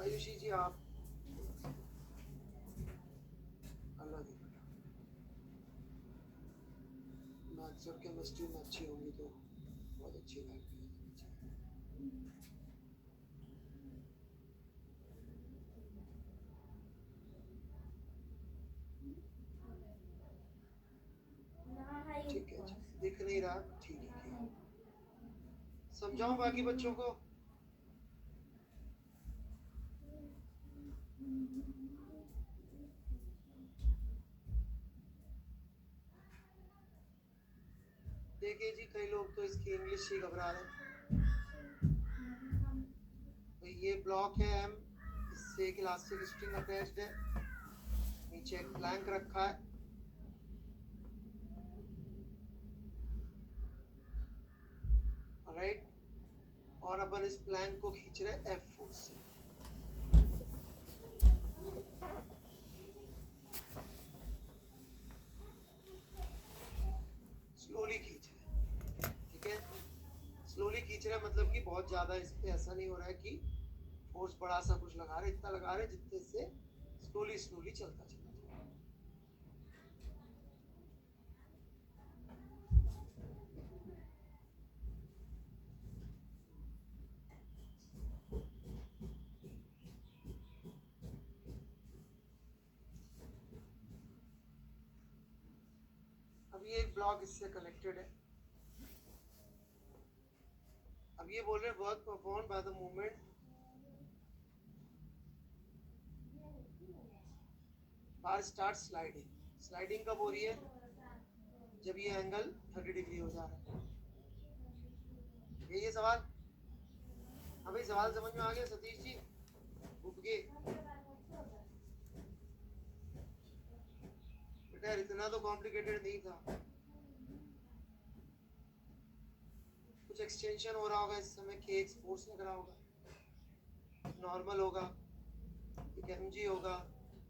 आयुषी जी आप अलग ही मैथ्स और केमिस्ट्री में अच्छी होंगी तो बहुत अच्छी लाइफ में ठीक है। दिख नहीं रहा, ठीक है, समझाऊं बाकी बच्चों को? देखिए जी, कई लोग तो इसकी इंग्लिश ही घबरा रहे हैं। तो ये ब्लॉक है एम, इससे एक इलास्टिक स्ट्रिंग अटैच्ड है, नीचे एक प्लैंक रखा है, राइट, और अपन इस प्लैंक को खींच रहे एफ फोर्स से। स्लोली खींच रहे, ठीक है, स्लोली खींच रहे मतलब कि बहुत ज्यादा इस पे ऐसा नहीं हो रहा है कि फोर्स बड़ा सा कुछ लगा रहे, इतना लगा रहे जितने से स्लोली स्लोली चलता चला जाए। अब ये एक ब्लॉक इससे कनेक्टेड है। अब ये बोल रहे work perform by the movement bar start sliding. Sliding कब हो रही है? जब ये एंगल 30 डिग्री हो जा रहा है. ये सवाल. हाँ भाई, सवाल समझ में आ गया सतीश जी? उपगे बेटा, इतना तो कॉम्प्लिकेटेड नहीं था. कुछ एक्सटेंशन हो रहा होगा इस समय. के एक्स फोर्स लग रहा होगा, नॉर्मल होगा, एक mg होगा,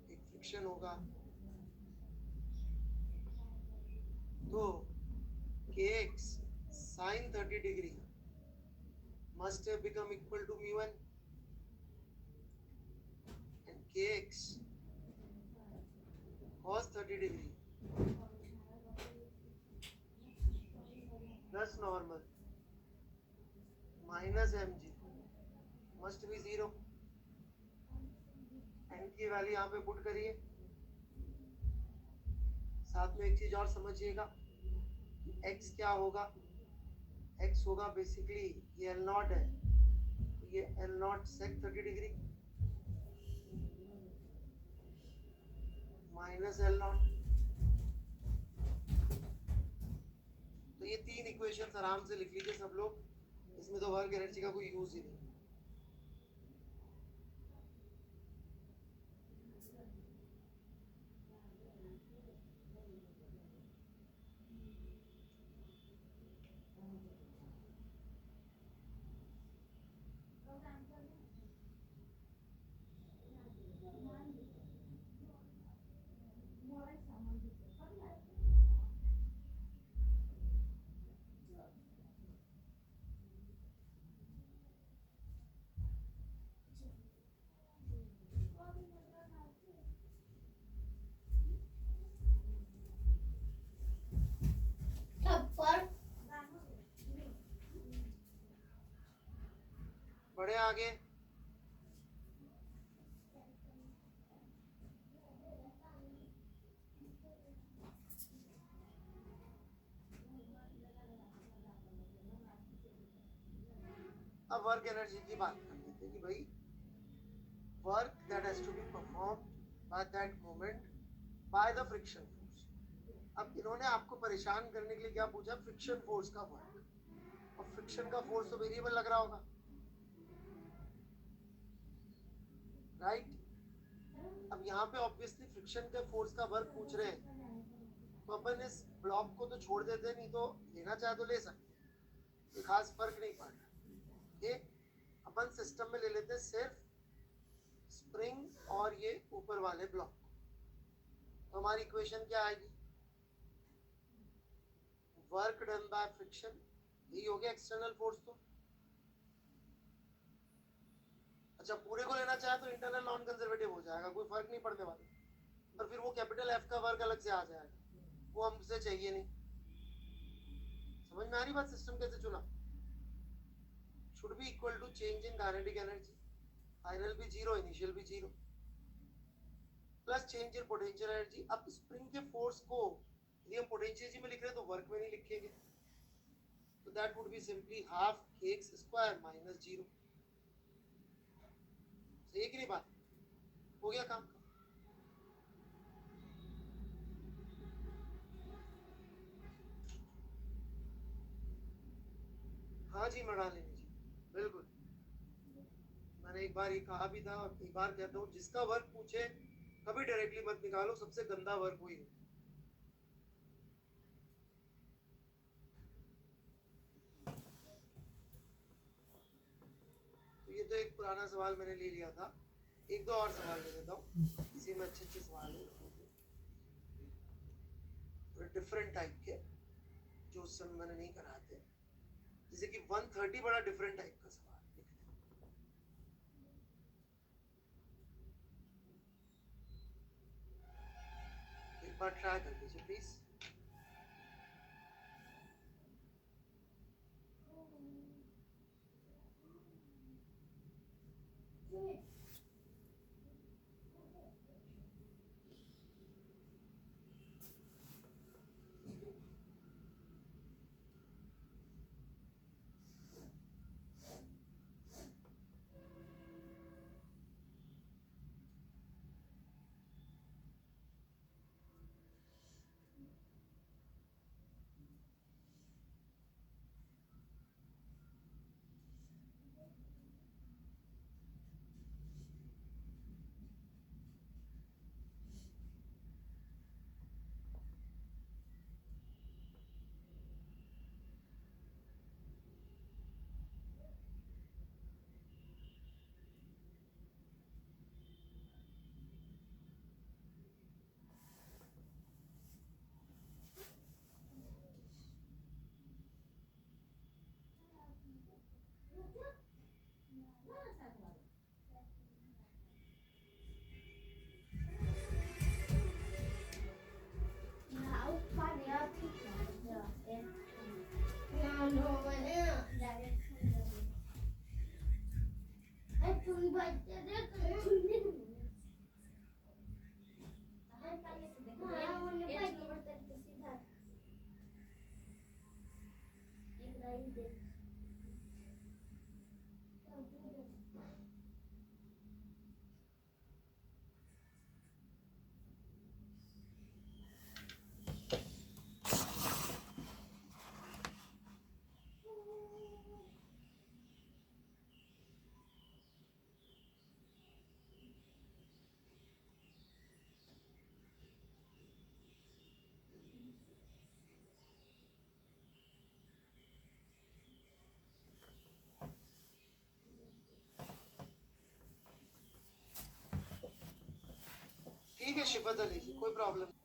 एक फ्रिक्शन होगा. तो kx sin 30 degree must have become equal to mu1, and kx cos 30 degree plus normal minus mg must be 0. n की वैल्यू यहाँ पे पुट करिए. साथ में एक चीज और समझिएगा, x क्या होगा? x होगा बेसिकली ये एल नॉट है, तो ये L naught sec 30 degree minus L naught. तो ये तीन इक्वेशंस आराम से लिख लीजिए सब लोग. इसमें तो वर्क एनर्जी का कोई यूज ही नहीं. बढ़े आगे. अब वर्क एनर्जी की बात कर लेते हैं कि भाई work that has to be performed by that moment by the friction force. अब इन्होंने आपको परेशान करने के लिए क्या पूछा? फ्रिक्शन फोर्स का वर्क. और फ्रिक्शन का फोर्स तो वेरिएबल लग रहा होगा, राइट? अब यहाँ पे ऑब्वियसली फ्रिक्शन के फोर्स का वर्क पूछ रहे हैं, तो अपन इस ब्लॉक को तो छोड़ देते, नहीं तो लेना चाहे तो ले सकते, कोई खास फर्क नहीं पड़ रहा. ये अपन सिस्टम में ले लेते सिर्फ स्प्रिंग और ये ऊपर वाले ब्लॉक. तो हमारी इक्वेशन क्या आएगी? वर्क डन बाय फ्रिक्शन, यही हो गया एक्सटर्नल फोर्स. तो अच्छा, पूरे को लेना चाहे तो इंटरनल नॉन कंजर्वेटिव हो जाएगा, कोई फर्क नहीं पड़ने वाला. और फिर वो कैपिटल एफ का वर्क अलग से आ जाएगा, वो हमसे चाहिए नहीं. समझ में आ रही बात? सिस्टम कैसे चुना? Should be equal to change in kinetic energy, final भी जीरो, इनिशियल भी zero, plus change in potential energy. अब स्प्रिंग के फोर्स को यदि हम पोटेंशियल में लिख रहे हैं तो वर्क में नहीं लिखेंगे, तो that would be simply half kx square minus 0. सही है कि नहीं बात? हो गया काम. हाँ जी मृणालिनी जी, बिल्कुल. मैंने एक बार ये कहा भी था और एक बार कहता हूँ, जिसका वर्क पूछे कभी डायरेक्टली मत निकालो, सबसे गंदा वर्क वही है. तो ये तो एक पुराना सवाल मैंने ले लिया था. एक दो और सवाल ले लेता हूँ, इसी में अच्छे अच्छे सवाल है डिफरेंट टाइप के, जो उस समय मैंने नहीं कराए थे. जैसे कि 130 बड़ा डिफरेंट टाइप का सवाल. एक बार ट्राई कर लीजिए प्लीज. है शिफत अली जी, कोई प्रॉब्लम नहीं।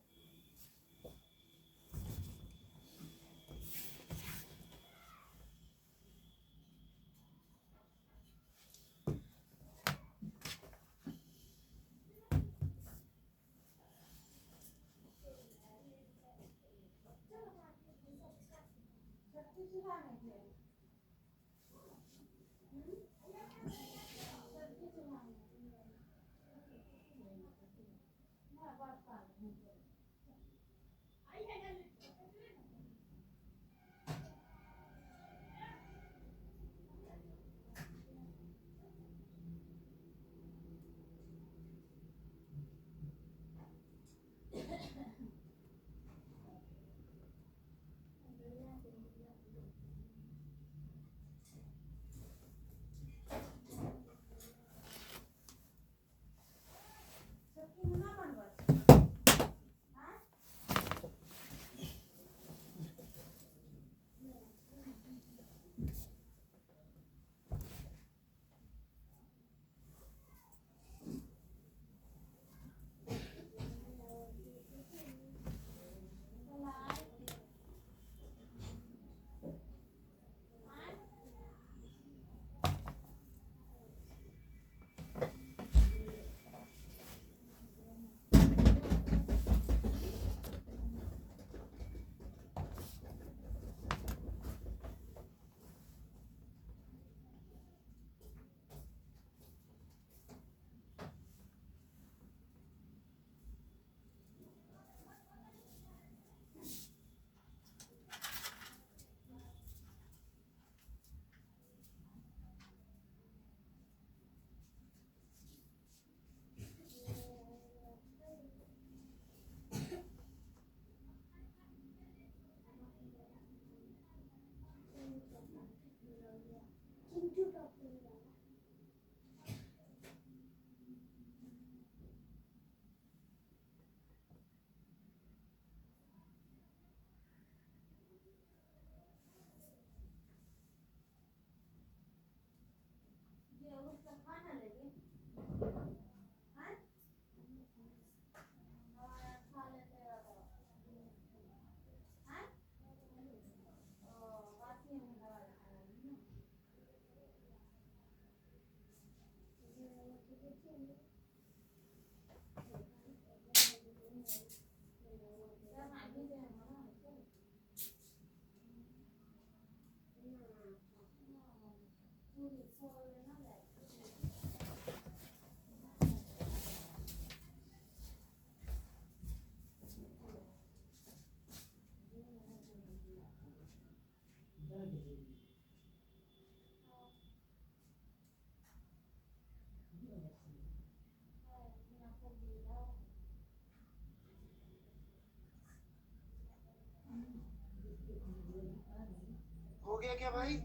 हो गया क्या भाई,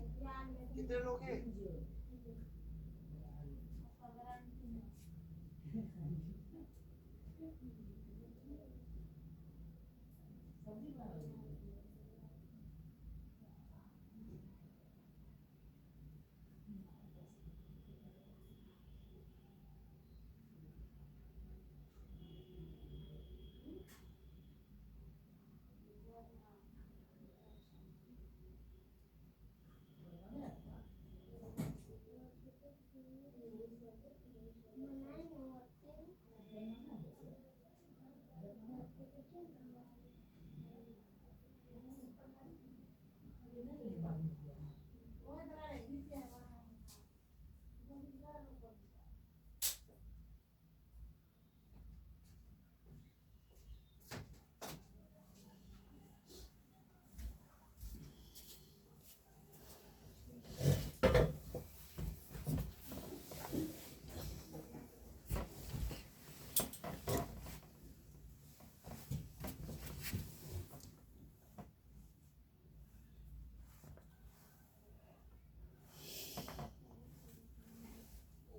कितने लोग हैं?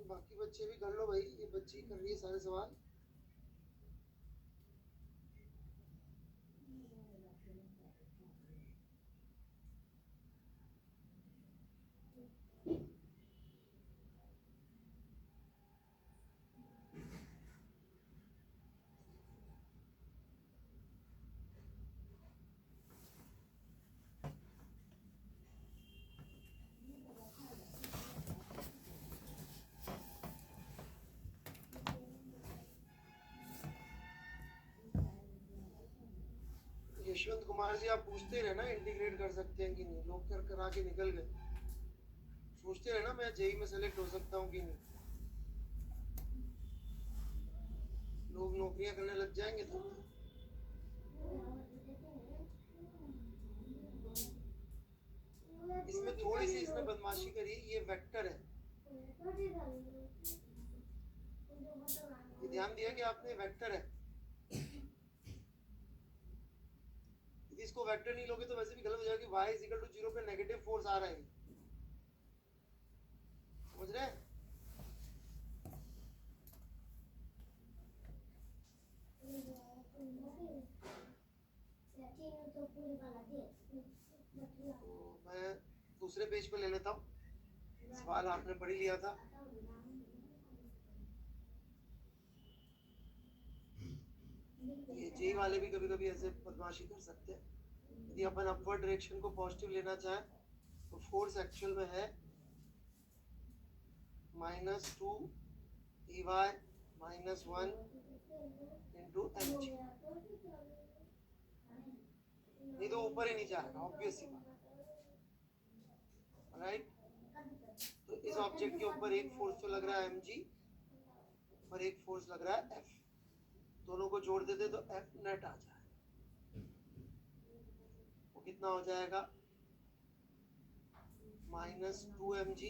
बाकी बच्चे भी कर लो भाई, ये बच्ची कर रही है सारे सवाल। यशवंत कुमार जी, आप पूछते रहना इंटीग्रेट कर सकते हैं कि नहीं, लोग कर करा के निकल गए। पूछते रहना मैं जेई में सेलेक्ट हो सकता हूँ कि नहीं, लोग नौकरियां करने लग जाएंगे तो। इसमें थोड़ी सी इसने बदमाशी करी, ये वेक्टर है, ये ध्यान दिया कि आपने वेक्टर है, यदि इसको वेक्टर नहीं लोगे तो वैसे भी गलत हो जाएगा कि y इज इक्वल टू 0 पे नेगेटिव फोर्स आ रहा है, समझ रहे हैं? तो मैं दूसरे पेज पे ले लेता हूँ, सवाल आपने पढ़ ही लिया था। ये जे वाले भी कभी कभी ऐसे बदमाशी कर सकते हैं। यदि अपन अपवर्ड डायरेक्शन को पॉजिटिव लेना चाहें तो फोर्स एक्चुअल में है -2 EY -1 इंटू mg, नहीं तो ऊपर ही नहीं जाएगा, ऑब्वियस सी बात, राइट? तो इस ऑब्जेक्ट के ऊपर एक फोर्स तो लग रहा है mg और एक फोर्स लग रहा है F, दोनों को जोड़ देते तो F नेट आ जाए, वो कितना हो जाएगा -2 mg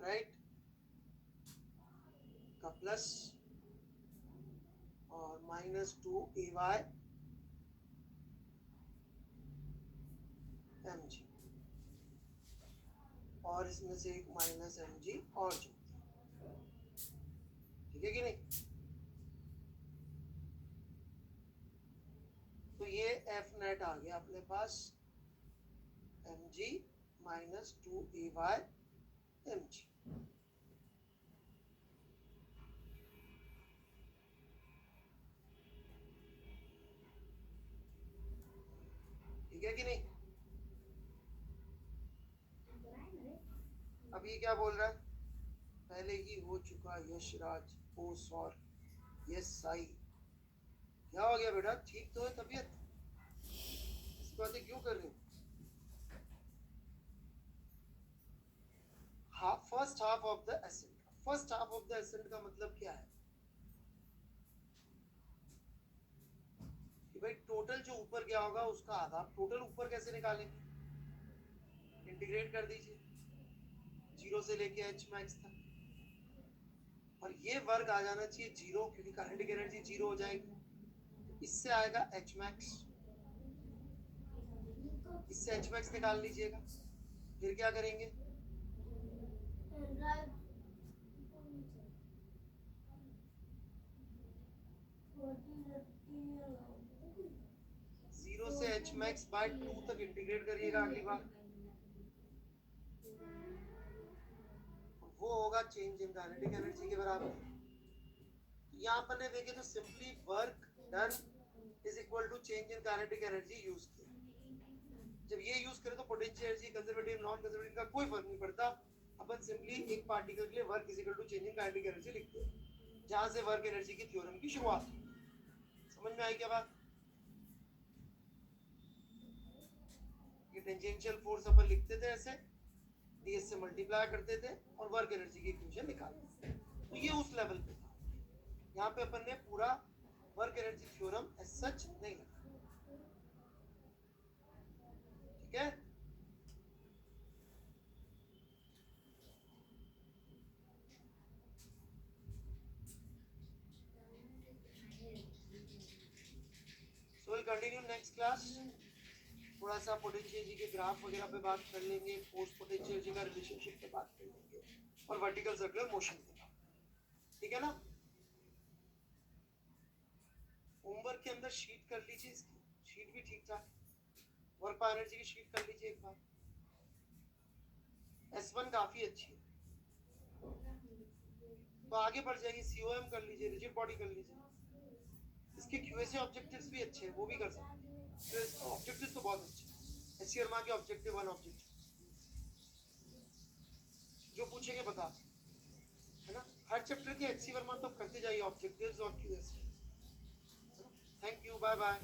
राइट का प्लस और -2 EY mg और इसमें से एक -mg और जोड़, ठीक है कि नहीं? तो ये F नेट आ गया अपने पास mg -2 EY mg, ठीक है कि नहीं? अब ये क्या बोल रहा है, पहले ही हो चुका यशराज ओ सॉर यस साई, क्या हो गया बेटा, ठीक तो है तबीयत, इस बातें क्यों कर रहे हो? First half of the ascent, first half of the ascent का मतलब क्या है कि भाई टोटल जो ऊपर गया होगा उसका आधा, टोटल ऊपर कैसे निकालेंगे, इंटीग्रेट कर दीजिए 0 से लेके h मैक्स तक, और ये वर्क आ जाना चाहिए 0, क्योंकि काइनेटिक एनर्जी 0 हो जाएगी, इससे आएगा h मैक्स, इससे h मैक्स निकाल लीजिएगा, फिर क्या करेंगे, जीरो से h मैक्स बाय 2 तक इंटीग्रेट करिएगा अगली बार, वो होगा चेंज इन काइनेटिक एनर्जी के बराबर। यहाँ पर ने देखे तो simply work done is equal to change in kinetic energy use किया, जब ये यूज करें तो potential energy conservative non conservative का कोई फर्क नहीं पड़ता, अपन सिंपली एक पार्टिकल के लिए work is equal to change in kinetic energy लिखते हैं, जहां से वर्क एनर्जी की थ्योरम की शुरुआत, समझ में आई क्या बात? ये टेंजेंशियल फोर्स अपन लिखते थे ऐसे, ds से मल्टीप्लाई करते थे और वर्क एनर्जी की इक्वेशन निकालते थे, तो ये उस लेवल पे था। यहाँ पे अपन ने पूरा work energy theorem as such नहीं लिखा, ठीक है? So will continue next class, थोड़ा सा पोटेंशियल एनर्जी के ग्राफ वगैरह पे बात कर लेंगे, फोर्स पोटेंशियल एनर्जी का रिलेशनशिप पे बात कर लेंगे और वर्टिकल सर्कुलर मोशन पे बात, ठीक है ना? होमवर्क के अंदर शीट कर लीजिए, इसकी शीट भी ठीक ठाक, वर्क पावर एनर्जी की शीट कर लीजिए एक बार, S1 काफी अच्छी है, तो आगे बढ़ जाएगी। COM कर लीजिए, रिजिड बॉडी कर लीजिए। इसके QA ऑब्जेक्टिव्स भी अच्छे हैं, वो भी कर सकते हैं। तो इसका ऑब्जेक्टिव तो बहुत अच्छे हैं। एचसी वर्मा के ऑब्जेक्टिव 1 ऑब्जेक्टिव जो पूछेंगे बता, है ना। हर चैप्टर के एचसी वर्मा तो करते जाइए ऑब्जेक्टिव्स और QA। Thank you, bye bye.